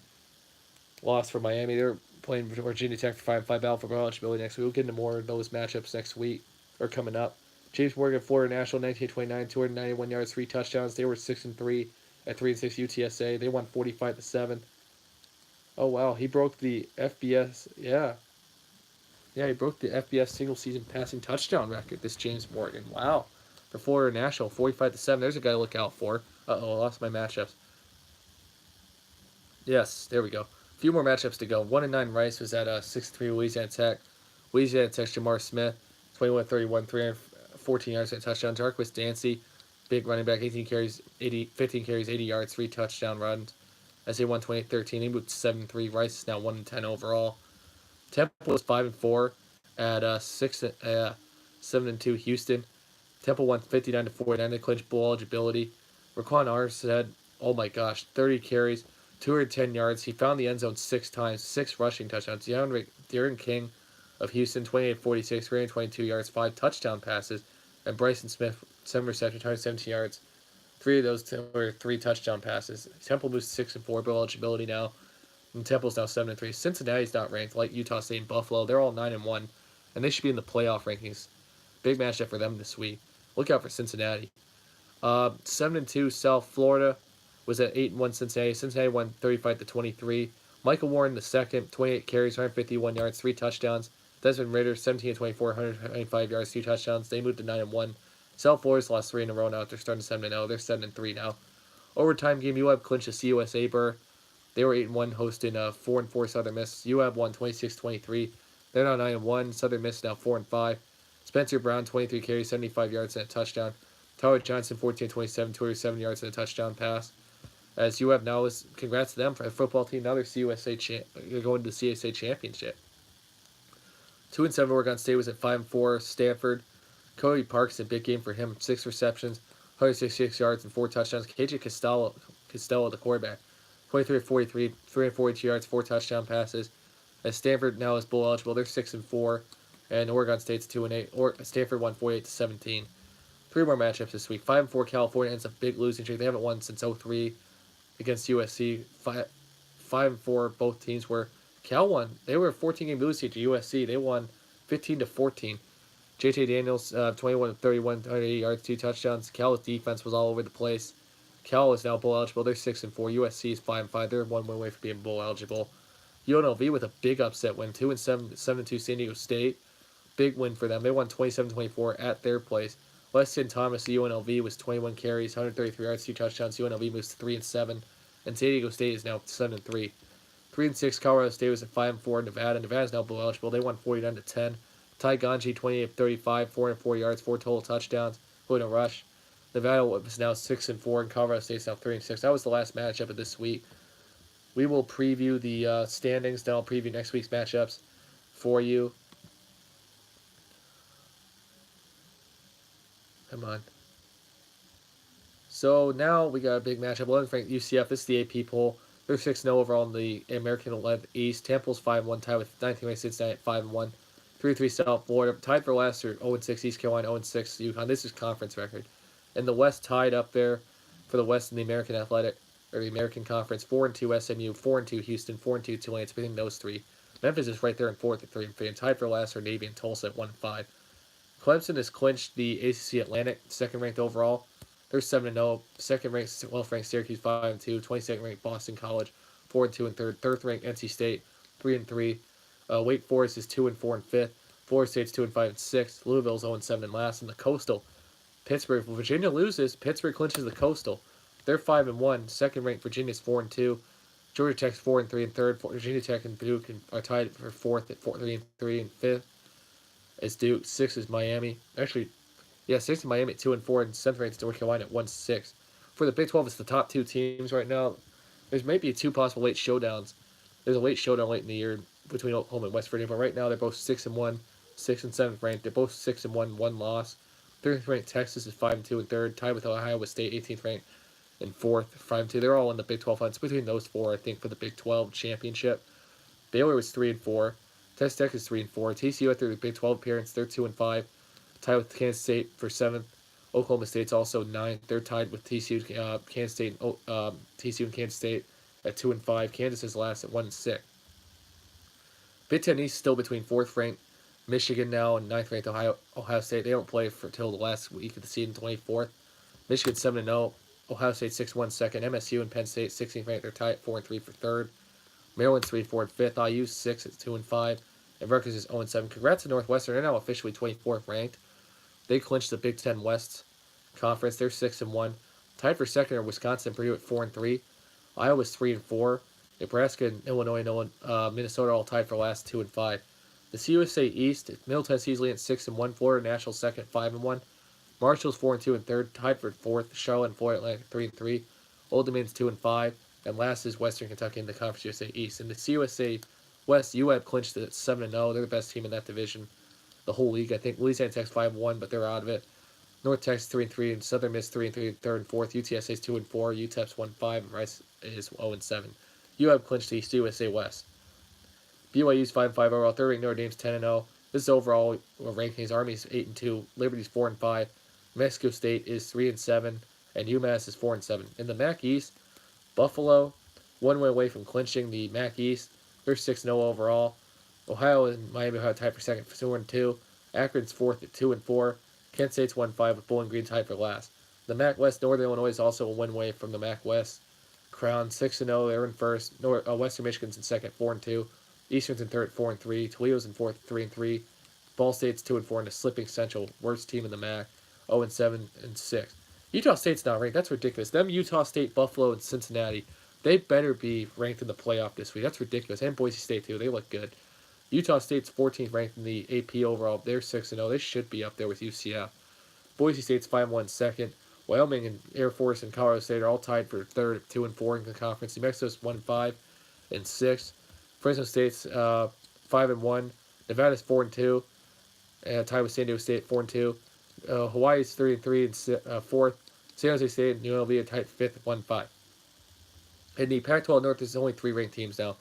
loss for Miami. They're playing Virginia Tech for 5-5 battle for eligibility next week. We'll get into more of those matchups next week or coming up. James Morgan, Florida National, 1929, 291 yards, 3 touchdowns. They were 6-3 at 3-6 UTSA. They won 45-7. Oh wow, he broke the FBS. Yeah, he broke the FBS single season passing touchdown record. This James Morgan. Wow, for Florida National, 45-7. There's a guy to look out for. I lost my matchups. Yes, there we go. A few more matchups to go. 1-9 Rice was at 6-3 Louisiana Tech. Louisiana Tech's Jamar Smith, 21-31, 314 yards and a touchdown. Jarquis Dancy, big running back, 15 carries, 80 yards, 3 touchdown runs. As they won 28-13, they moved to 7-3. Rice is now 1-10 overall. Temple was 5-4 at 7-2 Houston. Temple won 59-49 to clinch bowl eligibility. Raquan Armstead, oh my gosh, 30 carries, 210 yards. He found the end zone 6 times, 6 rushing touchdowns. Darren King of Houston, 28-46, 322 yards, 5 touchdown passes. And Bryson Smith, 7 receptions, 117 yards. 3 of those were 3 touchdown passes. Temple moves 6-4, bowl eligibility now. And Temple's now 7-3. Cincinnati's not ranked, like Utah State and Buffalo. They're all 9-1, and they should be in the playoff rankings. Big matchup for them this week. Look out for Cincinnati. 7-2 South Florida was at 8-1 Cincinnati. Cincinnati won 35-23. Michael Warren the second, 28 carries, 151 yards, 3 touchdowns. Desmond Ridder 17-24, 125 yards, 2 touchdowns. They moved to 9-1. South Florida's lost 3 in a row now. They're starting 7-0. They're 7-3 now. Overtime game, UAB clinched the CUSA berth. They were 8-1 hosting 4-4 Southern Miss. UAB won 26-23. They're now 9-1. Southern Miss now 4-5. Spencer Brown, 23 carries, 75 yards and a touchdown. Tyler Johnson, 14-27, 207 yards and a touchdown pass. As UAB now is, congrats to them for the football team. Now they're they're going to the CSA championship. 2-7 Oregon State was at 5-4 Stanford. Cody Parks, a big game for him. 6 receptions, 166 yards and 4 touchdowns. KJ Costello, the quarterback. 23-43, 342 yards, 4 touchdown passes. As Stanford now is bowl eligible, they're 6-4, and Oregon State's 2-8. Stanford won 48-17. 3 more matchups this week. 5-4 California ends a big losing streak. They haven't won since 03 against USC. 5-4 both teams were. Cal won. They were a 14-game losing streak to USC. They won 15-14. JT Daniels, 21-31, 180 yards, 2 touchdowns. Cal's defense was all over the place. Cal is now bowl eligible. They're 6-4. USC is 5-5. They're 1 win away from being bowl eligible. UNLV with a big upset win, 2-7, 7-2 San Diego State. Big win for them. They won 27-24 at their place. Weston Thomas, UNLV, was 21 carries, 133 yards, 2 touchdowns. UNLV moves to 3-7, and San Diego State is now 7-3. 3-6 Colorado State was at 5-4. Nevada is now bowl eligible. They won 49-10. Ty Ganji, 28-35, 404 yards, 4 total touchdowns, including a rush. Nevada was now 6-4, and Colorado State's now 3-6. That was the last matchup of this week. We will preview the standings. Then I'll preview next week's matchups for you. Come on. So now we got a big matchup. 11th ranked UCF. This is the AP poll. They're 6-0 overall in the American 11th East. Temple's 5-1, tied with 19th ranked Cincinnati at 5-1. 3-3 South Florida. Tied for last year, 0-6 East Carolina, 0-6 UConn. This is conference record. And the West tied up there for the West in the American Athletic, or the American Conference. 4-2 SMU, 4-2 Houston, 4-2 Tulane. It's between those 3. Memphis is right there in 4th at 3-3. And tied for last are Navy and Tulsa at 1-5. Clemson has clinched the ACC Atlantic, 2nd ranked overall. They're 7-0. 2nd ranked, 12th ranked Syracuse 5-2. 22nd ranked Boston College 4-2 and 3rd. 3rd ranked NC State 3-3. Wake Forest is 2-4 and 5th. Florida State's 2-5 and 6th. Louisville's 0-7 and last. And the Coastal, Pittsburgh. If Virginia loses, Pittsburgh clinches the Coastal. They're 5-1. 2nd ranked Virginia's 4-2. Georgia Tech's 4-3 and 3rd. Virginia Tech and Duke are tied for 4th at 3-3 and 5th. Is Duke. 6th is Miami. Actually, yeah, 6th is Miami at 2-4, and 7th ranked North Carolina at 1-6. For the Big 12, it's the top 2 teams right now. There's maybe 2 possible late showdowns. There's a late showdown late in the year between Oklahoma and West Virginia, but right now they're both 6-1, 6th and 7th ranked. They're both 6-1, 1 loss. 13th ranked Texas is 5-2 and 3rd, tied with Iowa State, 18th ranked and 4th, 5-2. They're all in the Big 12 hunts between those 4, I think, for the Big 12 championship. Baylor was 3-4, Texas Tech is 3-4. TCU after the Big 12 appearance, they're 2-5, tied with Kansas State for 7th. Oklahoma State's also 9th. They're tied with TCU, Kansas State, TCU and Kansas State at 2-5. Kansas is last at 1-6. Big Ten East still between 4th ranked Michigan now and 9th ranked Ohio State. They don't play for until the last week of the season, 24th. Michigan 7-0. Ohio State 6-1 second. MSU and Penn State 16th ranked. They're tied 4-3 for third. Maryland 3-4 and 5th. IU 6 at 2-5. And Rutgers is 0-7. Congrats to Northwestern. They're now officially 24th ranked. They clinched the Big Ten West Conference. They're 6-1. Tied for second are Wisconsin and Purdue at 4-3. Iowa's 3-4. Nebraska and Illinois and Minnesota all tied for last 2-5. The CUSA East, Middle Tennessee's leading at 6-1. Florida National second 5-1. Marshall's 4-2 and third, tied for fourth. Charlotte and Florida Atlantic 3-3. Old Dominion's 2-5. And last is Western Kentucky in the Conference USA East. In the CUSA West, UAB clinched at 7-0. They're the best team in that division. The whole league, I think. Louisiana Tech's 5-1, but they're out of it. North Tech's 3-3, and Southern Miss 3-3, third and fourth. UTSA's 2-4, UTEP's 1-5, and Rice is 0-7. UAB clinched the East USA West. BYU's 5-5 overall. Third ranked Notre Dame's 10-0. This is overall rankings. Army's 8-2. Liberty's 4-5. Mexico State is 3-7, and UMass is 4-7. In the MAC East, Buffalo, 1 win away from clinching the MAC East. They're 6-0 overall. Ohio and Miami Ohio tied for second for 2-2. Akron's 4th at 2-4. Kent State's 1-5 with Bowling Green tied for last. The MAC West, Northern Illinois is also a win away from the MAC West crown. 6-0, they're in first. Western Michigan's in second, 4-2. Eastern's in third, 4-3. Toledo's in fourth, 3-3. Ball State's 2-4, and the slipping Central, worst team in the MAC, 0-7 and 6. Utah State's not ranked. That's ridiculous. Them Utah State, Buffalo, and Cincinnati, they better be ranked in the playoff this week. That's ridiculous. And Boise State too. They look good. Utah State's 14th ranked in the AP overall. They're 6-0. They should be up there with UCF. Boise State's 5-1 second. Wyoming and Air Force and Colorado State are all tied for third at 2-4 in the conference. New Mexico's 1-5 and 6. Fresno State's 5-1. Nevada's 4-2. Tied with San Diego State 4-2. Hawaii's 3-3 and fourth. San Jose State and UNLV are tied 5th at 1-5. In the Pac-12 North, there's only 3 ranked teams now.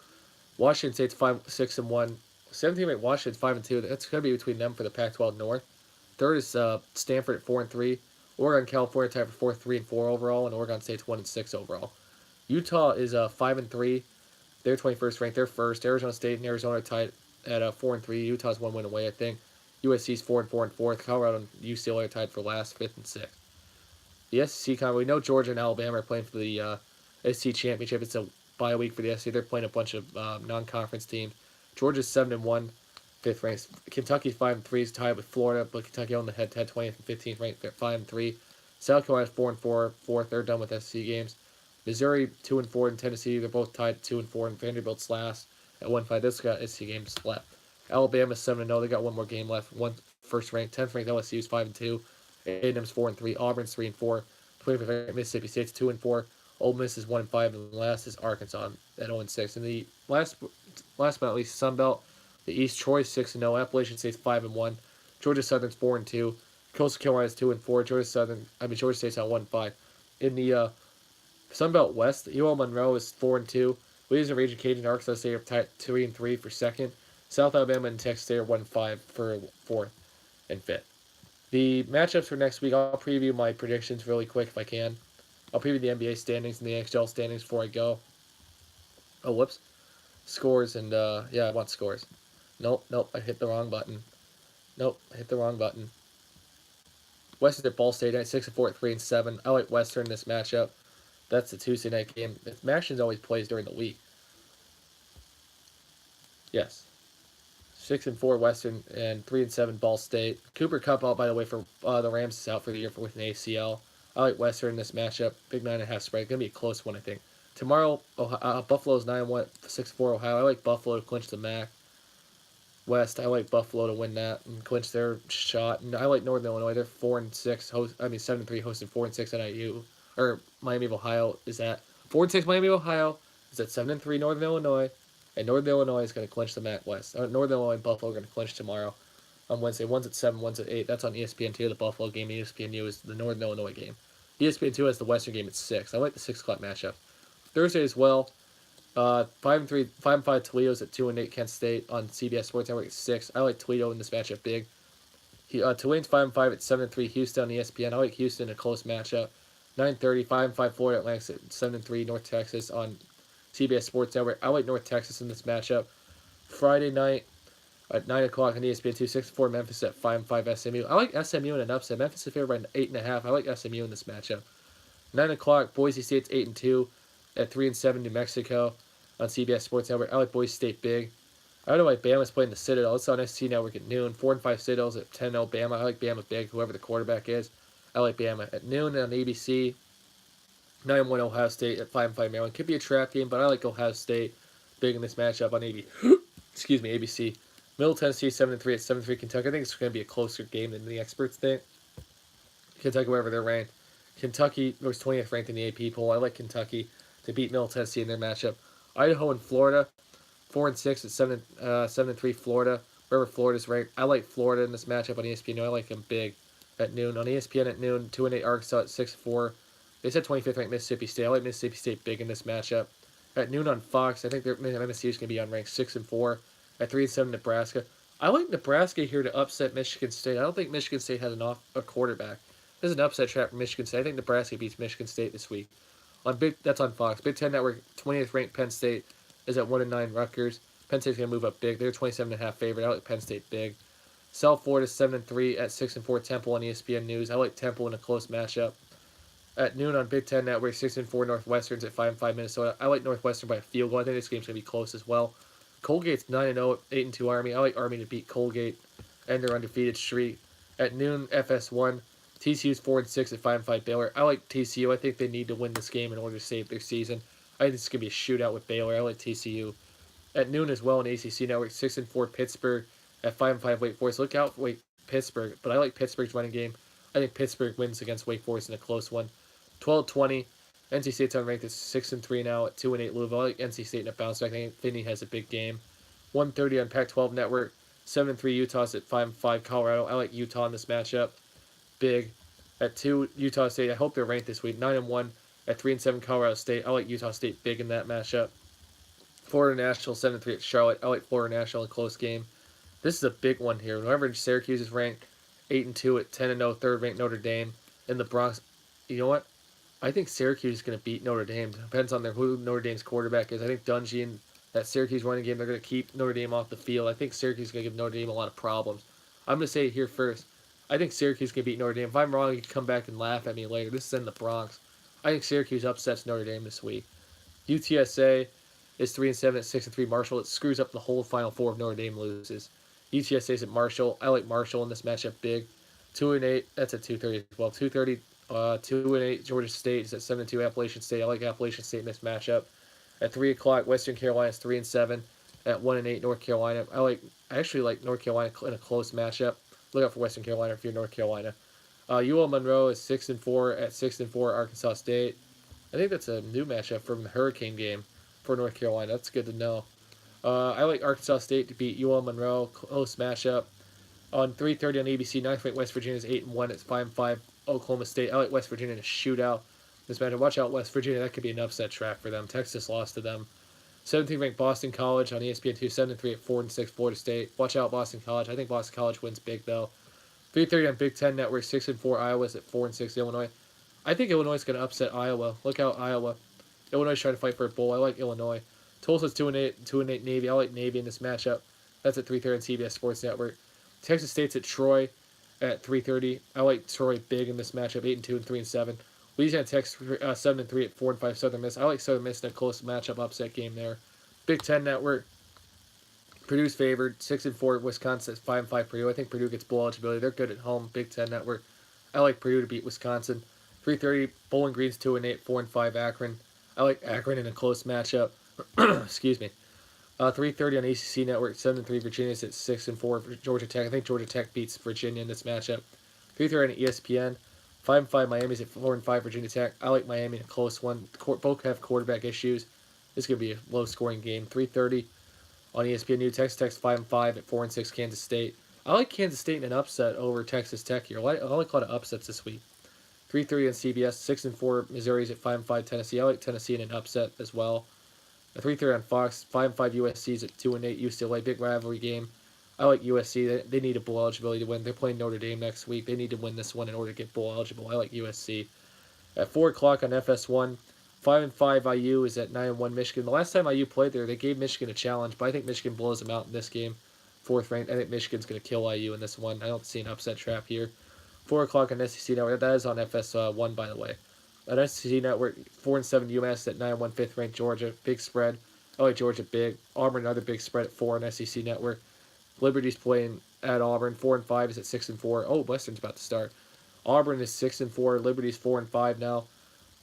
Washington State's 5-6-1. 17th ranked Washington's 5-2. That's going to be between them for the Pac-12 North. Third is Stanford at 4-3. Oregon, California tied for 4th, 3-4 overall, and Oregon State's 1-6 overall. Utah is 5-3. They're 21st ranked. They're first. Arizona State and Arizona are tied at 4-3. Utah's 1 win away, I think. USC's 4-4 and 4th. Colorado and UCLA are tied for last, 5th and 6th. The SEC conference, we know Georgia and Alabama are playing for the SEC championship. It's a bye week for the SEC. They're playing a bunch of non-conference teams. Georgia's 7-1, 5th ranked. Kentucky 5-3 is tied with Florida, but Kentucky on the head-to-head 20th and 15th ranked at 5-3. South Carolina's 4-4, 4th. They're done with SEC games. Missouri 2-4 and Tennessee. They're both tied at 2-4, and Vanderbilt's last at 1-5. This got SEC games left. Alabama 7-0. They got one more game left. One first ranked, 10th ranked LSU's 5-2. A&M's 4-3. Auburn's 3-4. 25th ranked Mississippi State's 2-4. Ole Miss is 1-5, and last is Arkansas at 0-6. And the last but not least, Sun Belt. The East, Troy's 6-0. Appalachian State's 5-1. Georgia Southern's 4-2. Coastal Carolina's 2-4. Georgia State's at 1-5. In the Sun Belt West, UL Monroe is 4-2. Louisiana Raging Cajun and Arkansas State are tied 3-3 for second. South Alabama and Texas State are 1-5 for 4th and 5th. The matchups for next week, I'll preview my predictions really quick if I can. I'll preview the NBA standings and the NHL standings before I go. Oh, whoops. Scores and, yeah, I want scores. Nope, I hit the wrong button. Western at Ball State, 6-4 at 3-7. I like Western in this matchup. That's the Tuesday night game. Mashins always plays during the week. Yes. 6-4 Western and 3-7 Ball State. Cooper Kupp out, by the way, for the Rams is out for the year with an ACL. I like Western in this matchup. Big 9.5 spread. Gonna be a close one, I think. Tomorrow, Buffalo's 9-1, 6-4 Ohio. I like Buffalo to clinch the MAC West. I like Buffalo to win that and clinch their shot. And I like Northern Illinois. They're 4-6. 7-3 hosting 4-6 at IU. Or Miami of Ohio is at 4-6. Miami of Ohio is at 7-3 Northern Illinois. And Northern Illinois is going to clinch the MAC West. Northern Illinois and Buffalo are going to clinch tomorrow on Wednesday. One's at 7, one's at 8. That's on ESPN2, the Buffalo game. ESPNU is the Northern Illinois game. ESPN2 has the Western game at 6. I like the 6 o'clock matchup. Thursday as well, 5-5 Toledo's at 2-8 Kent State on CBS Sports Network at 6. I like Toledo in this matchup big. Tulane's 5-5 at 7-3 Houston on ESPN. I like Houston in a close matchup. 9:30 5-5 Florida Atlantic at 7-3 North Texas on CBS Sports Network. I like North Texas in this matchup. Friday night at 9 o'clock on ESPN 2, 6-4 Memphis at 5-5 SMU. I like SMU in an upset. Memphis is favored by 8.5. I like SMU in this matchup. 9 o'clock Boise State's 8-2 at 3-7 New Mexico on CBS Sports Network. I like Boise State big. I don't know why Bama's playing the Citadel. It's on SC Network at noon. 4-5 Citadels at 10-0 Bama. I like Bama big, whoever the quarterback is. I like Bama at noon on ABC. 9-1 Ohio State at 5-5 Maryland. Could be a trap game, but I like Ohio State big in this matchup on ABC. Middle Tennessee 7-3 at 7-3 Kentucky. I think it's going to be a closer game than the experts think. Kentucky, wherever they're ranked. Kentucky was 20th ranked in the AP poll. I like Kentucky to beat Middle Tennessee in their matchup. Idaho and Florida, 4-6 at 7-3 Florida. Wherever Florida's ranked, I like Florida in this matchup on ESPN. I like them big at noon on ESPN at noon. 2-8 Arkansas at 6-4. They said 25th ranked Mississippi State. I like Mississippi State big in this matchup. At noon on Fox, I think MSU is going to be on ranked 6-4. At 3-7 Nebraska. I like Nebraska here to upset Michigan State. I don't think Michigan State has a quarterback. This is an upset trap for Michigan State. I think Nebraska beats Michigan State this week. That's on Fox. Big Ten Network, 20th ranked Penn State is at 1-9 Rutgers. Penn State's gonna move up big. They're 27.5 favorite. I like Penn State big. South Florida 7-3 at 6-4 Temple on ESPN News. I like Temple in a close matchup. At noon on Big Ten Network, 6-4 Northwestern's at 5-5 Minnesota. I like Northwestern by a field goal. I think this game's gonna be close as well. Colgate's 9-0 at 8-2 Army. I like Army to beat Colgate and their undefeated streak. At noon, FS1. TCU's 4-6 at 5-5 Baylor. I like TCU. I think they need to win this game in order to save their season. I think this is going to be a shootout with Baylor. I like TCU. At noon as well on ACC Network, 6-4 Pittsburgh at 5-5 Wake Forest. Look out for Pittsburgh, but I like Pittsburgh's running game. I think Pittsburgh wins against Wake Forest in a close one. 12-20. NC State's unranked at 6-3 now at 2-8 Louisville. I like NC State in a bounce back. I think Finney has a big game. 1:30 on Pac-12 Network. 7-3 Utah's at 5-5 Colorado. I like Utah in this matchup. Big. At 2 Utah State. I hope they're ranked this week. 9-1 at 3-7 Colorado State. I like Utah State big in that matchup. Florida National 7-3 at Charlotte. I like Florida National in a close game. This is a big one here. Whenever Syracuse is ranked 8-2 at 10-0 third ranked Notre Dame in the Bronx. You know what? I think Syracuse is going to beat Notre Dame. Depends on who Notre Dame's quarterback is. I think Dungy and that Syracuse running game, they're going to keep Notre Dame off the field. I think Syracuse is going to give Notre Dame a lot of problems. I'm going to say it here first. I think Syracuse can beat Notre Dame. If I'm wrong, you can come back and laugh at me later. This is in the Bronx. I think Syracuse upsets Notre Dame this week. UTSA is 3-7 at 6-3 Marshall. It screws up the whole Final Four if Notre Dame loses. UTSA is at Marshall. I like Marshall in this matchup big. 2-8. That's at 2:30 as well. 2:30. 2-8 Georgia State is at 7-2 Appalachian State. I like Appalachian State in this matchup. At 3 o'clock, Western Carolina is 3-7 at 1-8 North Carolina. I actually like North Carolina in a close matchup. Look out for Western Carolina if you're North Carolina. UL Monroe is 6-4 at 6-4 Arkansas State. I think that's a new matchup from the Hurricane game for North Carolina. That's good to know. I like Arkansas State to beat UL Monroe. Close matchup. On 3:30 on ABC, 9th ranked West Virginia is 8-1. It's 5-5 Oklahoma State. I like West Virginia in a shootout. This matchup. Watch out, West Virginia. That could be an upset track for them. Texas lost to them. 17th ranked Boston College on ESPN 2, 7-3 at 4-6 Florida State. Watch out, Boston College. I think Boston College wins big though. 3:30 on Big Ten Network. 6-4 Iowa's at 4-6 Illinois. I think Illinois is going to upset Iowa. Look out, Iowa. Illinois is trying to fight for a bowl. I like Illinois. Tulsa's 2-8 Navy. I like Navy in this matchup. That's at 3:30 on CBS Sports Network. Texas State's at Troy at 3:30. I like Troy big in this matchup. 8-2 and 3-7. Louisiana Tech's 7-3 at 4-5 Southern Miss. I like Southern Miss in a close matchup upset game there. Big Ten Network. Purdue's favored. 6-4 Wisconsin at 5-5 Purdue. I think Purdue gets bowl eligibility. They're good at home. Big Ten Network. I like Purdue to beat Wisconsin. 3:30 Bowling Green's 2-8 4-5 Akron. I like Akron in a close matchup. Excuse me. 3:30 on ACC Network. 7-3 Virginia's at 6-4 Georgia Tech. I think Georgia Tech beats Virginia in this matchup. 3:30 on ESPN. 5-5 Miami's at 4-5 Virginia Tech. I like Miami in a close one. Both have quarterback issues. This is going to be a low-scoring game. 3:30 on ESPN New Texas Tech's 5-5 at 4-6 Kansas State. I like Kansas State in an upset over Texas Tech here. I like a lot of upsets this week. 3:30 on CBS. 6-4 Missouri's at 5-5 Tennessee. I like Tennessee in an upset as well. A 3:30 on Fox. 5-5 USC's at 2-8 UCLA. Big rivalry game. I like USC. They need a bowl eligibility to win. They're playing Notre Dame next week. They need to win this one in order to get bowl eligible. I like USC. At 4 o'clock on FS1, 5-5 IU is at 9-1 Michigan. The last time IU played there, they gave Michigan a challenge, but I think Michigan blows them out in this game. Fourth ranked. I think Michigan's going to kill IU in this one. I don't see an upset trap here. 4 o'clock on SEC Network. That is on FS1, by the way. On SEC Network, 4-7 UMass at 9-1 fifth ranked Georgia. Big spread. I like Georgia big. Auburn, another big spread at 4 on SEC Network. Liberty's playing at Auburn. 4-5 is at 6-4. Oh, Western's about to start. Auburn is 6-4. Liberty's 4-5 now.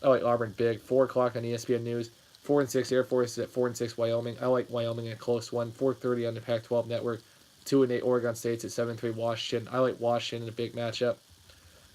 I like Auburn big. 4 o'clock on ESPN News. 4-6 Air Force is at 4-6 Wyoming. I like Wyoming in a close one. 4:30 on the Pac-12 Network. 2-8 Oregon State's at 7-3 Washington. I like Washington in a big matchup.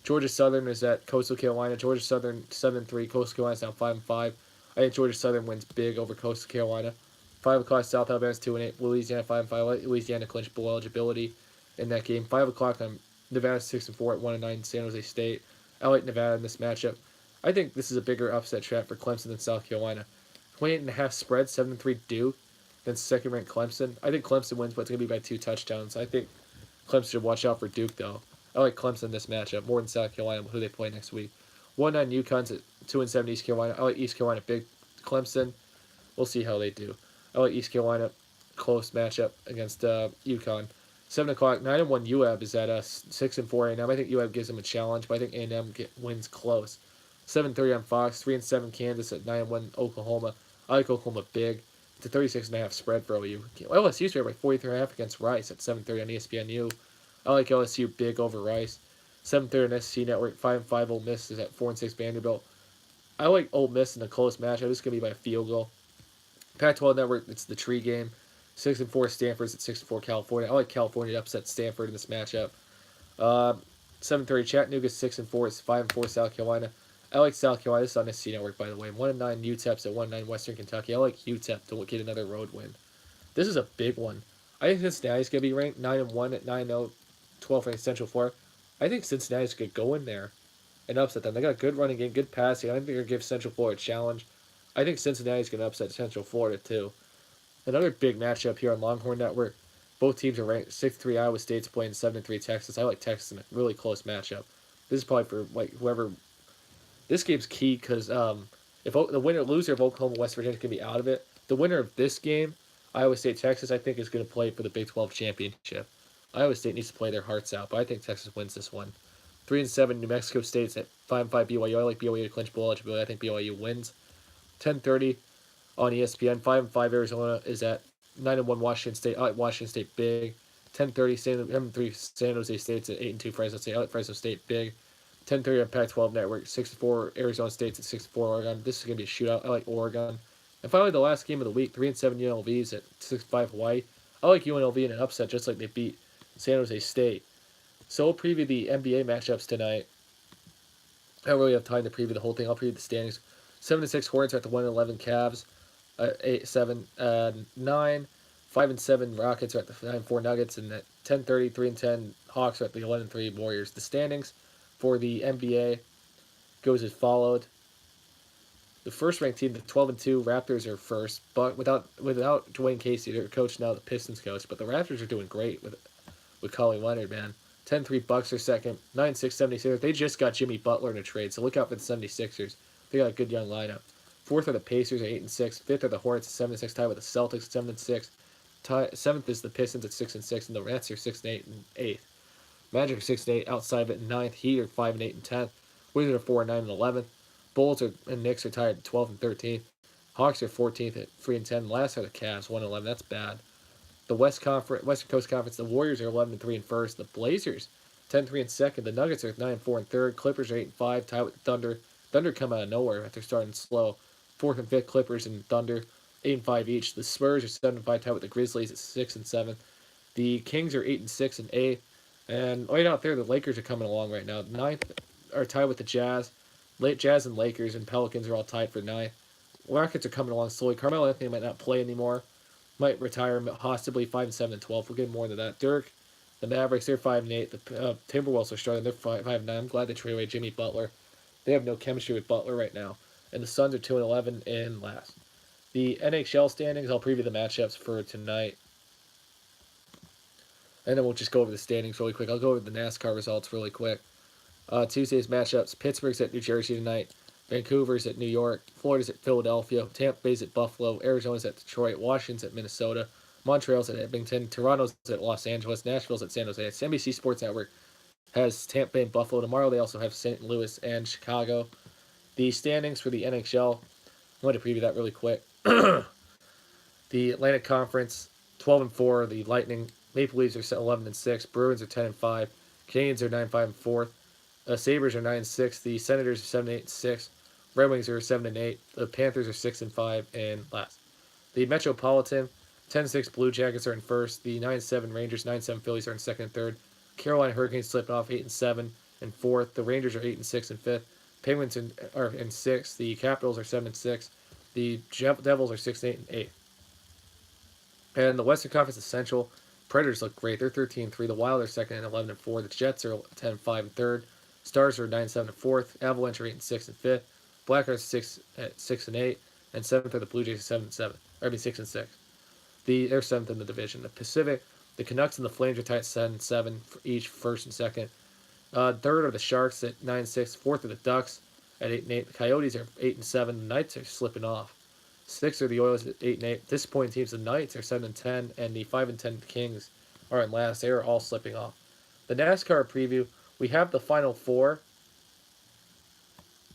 Georgia Southern is at Coastal Carolina. Georgia Southern 7-3. Coastal Carolina's now 5-5. I think Georgia Southern wins big over Coastal Carolina. 5 o'clock South Alabama's 2-8. Louisiana 5-5. I like Louisiana clinch bowl eligibility in that game. 5 o'clock on Nevada 6-4 at 1-9 San Jose State. I like Nevada in this matchup. I think this is a bigger upset trap for Clemson than South Carolina. 28.5 spread, 7-3 Duke, then second-ranked Clemson. I think Clemson wins, but it's going to be by 2 touchdowns. I think Clemson should watch out for Duke, though. I like Clemson in this matchup more than South Carolina, who they play next week. 1-9 UConn's at 2-7 East Carolina. I like East Carolina big. Clemson, we'll see how they do. I like East Carolina close matchup against UConn. 7 o'clock, 9-1 UAB is at 6-4 A&M. I think UAB gives them a challenge, but I think A&M wins close. 7:30 on Fox. 3-7 Kansas at 9-1 Oklahoma. I like Oklahoma big. It's a 36.5 spread for OU. LSU's favorite by 43.5 against Rice at 7:30 on ESPNU. I like LSU big over Rice. 7:30 on SEC Network. 5-5 Ole Miss is at 4-6 Vanderbilt. I like Ole Miss in a close matchup. This is gonna be by a field goal. Pac-12 Network. It's the tree game. 6-4 Stanford's at 6-4 California. I like California to upset Stanford in this matchup. 7:30 Chattanooga 6-4. It's 5-4 South Carolina. I like South Carolina. This is on SC Network, by the way. 1-9 UTEP's at 1-9 Western Kentucky. I like UTEP to get another road win. This is a big one. I think Cincinnati's going to be ranked 9-1 at 9-0, 12 ranked Central Florida. I think Cincinnati's going to go in there and upset them. They got a good running game, good passing. I think they're going to give Central Florida a challenge. I think Cincinnati's going to upset Central Florida, too. Another big matchup here on Longhorn Network. Both teams are ranked 6-3 Iowa State's playing 7-3 Texas. I like Texas in a really close matchup. This is probably for whoever. This game's key because if the winner loser of Oklahoma West Virginia can be out of it, the winner of this game, Iowa State Texas, I think is going to play for the Big 12 championship. Iowa State needs to play their hearts out, but I think Texas wins this one. 3-7 New Mexico State's at 5-5 BYU. I like BYU to clinch bowl eligibility. I think BYU wins. 10:30 on ESPN. 5-5 Arizona is at 9-1 Washington State. I like Washington State big. 10:30 7-3 San Jose State's at 8-2 Fresno State. I like Fresno State big. 10:30 on Pac-12 Network. 6-4 Arizona State's at 6-4 Oregon. This is gonna be a shootout. I like Oregon. And finally, the last game of the week, 3-7 UNLV's at 6-5 Hawaii. I like UNLV in an upset, just like they beat San Jose State. So we'll preview the NBA matchups tonight. I don't really have time to preview the whole thing. I'll preview the standings. 7-6 Hornets are at the 1-11 Cavs. 8-7 9. 5-7 Rockets are at the 9-4 Nuggets, and at 10:30 3-10 Hawks are at the 11-3 Warriors. The standings for the NBA goes as followed. The first ranked team, the 12-2 Raptors, are first, but without Dwayne Casey, their coach now, the Pistons coach. But the Raptors are doing great with Kawhi Leonard, man. 10-3 Bucks are second. 9-6 76ers. They just got Jimmy Butler in a trade, so look out for the 76ers. They got a good young lineup. Fourth are the Pacers at 8-6. Fifth are the Hornets at 7-6, tied with the Celtics at 7-6. Seventh is the Pistons at 6-6, and the Nets are 6-8 and 8th. Magic are 6-8, outside of it in 9th. Heat are 5-8 and 10th. Wizards are 4-9 and 11th. Bulls and Knicks are tied at 12th and 13th. Hawks are 14th at 3-10. Last are the Cavs, 1-11. That's bad. The Western Coast Conference, the Warriors are 11-3 and first. The Blazers 10-3 and second. The Nuggets are 9-4 and third. Clippers are 8-5, tied with the Thunder. Thunder come out of nowhere after starting slow. Fourth and fifth Clippers and Thunder, 8-5 each. The Spurs are 7-5, tied with the Grizzlies at 6 and 7. The Kings are 8-6 and 8. And right out there, the Lakers are coming along right now. Ninth are tied with the Jazz. Jazz and Lakers and Pelicans are all tied for ninth. Rockets are coming along slowly. Carmelo Anthony might not play anymore. Might retire possibly 5-7 and 12. We'll get more into that. Dirk, the Mavericks, they're 5-8. The Timberwolves are starting. They're 5-9. I'm glad they traded away Jimmy Butler. They have no chemistry with Butler right now. And the Suns are 2-11 in last. The NHL standings, I'll preview the matchups for tonight. And then we'll just go over the standings really quick. I'll go over the NASCAR results really quick. Tuesday's matchups: Pittsburgh's at New Jersey tonight. Vancouver's at New York. Florida's at Philadelphia. Tampa Bay's at Buffalo. Arizona's at Detroit. Washington's at Minnesota. Montreal's at Edmonton. Toronto's at Los Angeles. Nashville's at San Jose. It's NBC Sports Network has Tampa Bay and Buffalo tomorrow. They also have St. Louis and Chicago. The standings for the NHL. I'm going to preview that really quick. The Atlantic Conference, 12-4. The Lightning, Maple Leafs are 11-6. Bruins are 10-5. Canadiens are 9-5 4th. Sabres are 9-6. The Senators are 7-8-6. Red Wings are 7-8. The Panthers are 6-5 and last. The Metropolitan, 10-6 Blue Jackets are in first. The 9-7 Rangers, 9-7 Phillies are in second and third. Carolina Hurricanes slipping off 8-7 and fourth. The Rangers are 8-6 and fifth. Penguins are in sixth. The Capitals are 7-6. The Devils are 6-8 and eighth. And the Western Conference Essential, Predators look great. They're 13-3. The Wild are second and 11-4. The Jets are 10-5 and third. Stars are 9-7 and fourth. Avalanche are 8-6 and fifth. Blackhawks 6 and 8, and seventh are the Blue Jays 7-7. 6 and 6. They're seventh in the division. The Pacific, the Canucks and the Flames are tied 7-7 for each first and second. Third are the Sharks at 9-6. Fourth are the Ducks at 8 and 8. The Coyotes are 8 and 7. The Knights are slipping off. Sixth are the Oilers at 8 and 8. Disappointing teams, the Knights are 7 and 10, and the 5 and 10 Kings are in last. They are all slipping off. The NASCAR preview. We have the final four.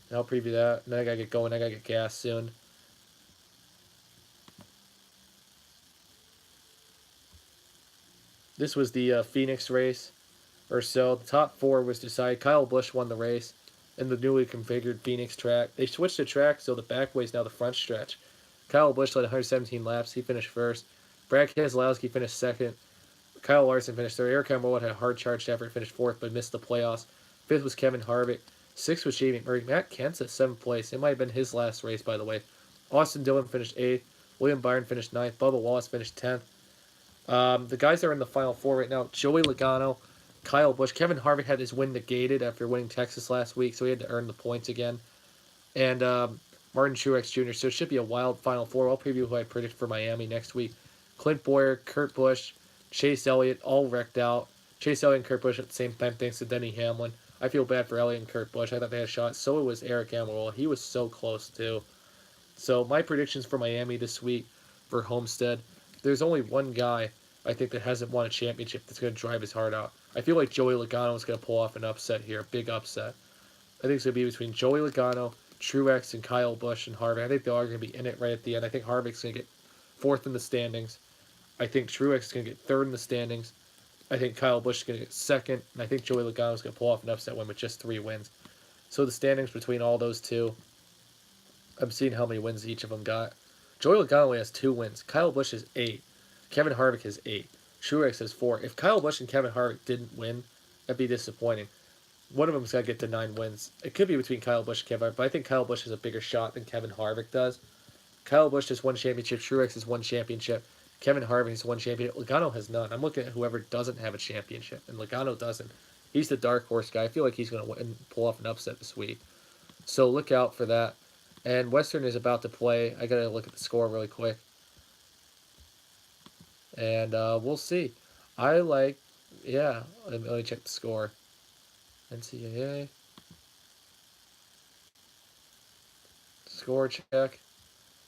I'll preview that. And then I gotta get going. I gotta get gas soon. This was the Phoenix race, or so. The top four was decided. Kyle Busch won the race in the newly configured Phoenix track. They switched the track, so the back way is now the front stretch. Kyle Busch led 117 laps. He finished first. Brad Keselowski finished second. Kyle Larson finished third. Eric Almirola had a hard charged effort, finished fourth, but missed the playoffs. Fifth was Kevin Harvick. Sixth was Jamie Murray. Matt Kent's at seventh place. It might have been his last race, by the way. Austin Dillon finished eighth. William Byron finished ninth. Bubba Wallace finished 10th. The guys that are in the final four right now: Joey Logano, Kyle Busch. Kevin Harvick had his win negated after winning Texas last week, so he had to earn the points again. And Martin Truex Jr. So it should be a wild final four. I'll preview who I predict for Miami next week. Clint Bowyer, Kurt Busch, Chase Elliott, all wrecked out. Chase Elliott and Kurt Busch at the same time, thanks to Denny Hamlin. I feel bad for Elliott and Kurt Busch. I thought they had a shot. So was Eric Almirola. He was so close, too. So my predictions for Miami this week for Homestead, there's only one guy I think that hasn't won a championship that's going to drive his heart out. I feel like Joey Logano is going to pull off an upset here, a big upset. I think it's going to be between Joey Logano, Truex, and Kyle Busch and Harvick. I think they are going to be in it right at the end. I think Harvick's going to get fourth in the standings. I think Truex is going to get third in the standings. I think Kyle Busch is going to get second. And I think Joey Logano is going to pull off an upset win with just 3 wins. So the standings between all those two, I'm seeing how many wins each of them got. Joey Logano only has 2 wins. Kyle Busch has 8. Kevin Harvick has 8. Truex has 4. If Kyle Busch and Kevin Harvick didn't win, that'd be disappointing. One of them's got to get to 9 wins. It could be between Kyle Busch and Kevin Harvick, but I think Kyle Busch has a bigger shot than Kevin Harvick does. Kyle Busch has 1 championship. Truex has 1 championship. Kevin Harvick has 1 championship. Logano has none. I'm looking at whoever doesn't have a championship, and Logano doesn't. He's the dark horse guy. I feel like he's going to pull off an upset this week. So look out for that. And Western is about to play. I got to look at the score really quick. And we'll see. Let me check the score. NCAA. Score check.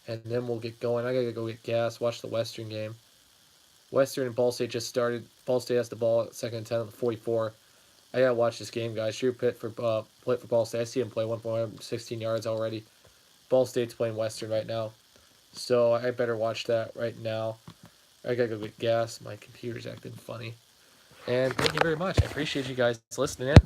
And then we'll get going. I got to go get gas, watch the Western game. Western and Ball State just started. Ball State has the ball at 2nd and 10 on the 44. I got to watch this game, guys. Drew Pitt for Ball State. I see him play 116 yards already. Ball State's playing Western right now. So I better watch that right now. I gotta go get gas. My computer's acting funny. And thank you very much. I appreciate you guys listening in.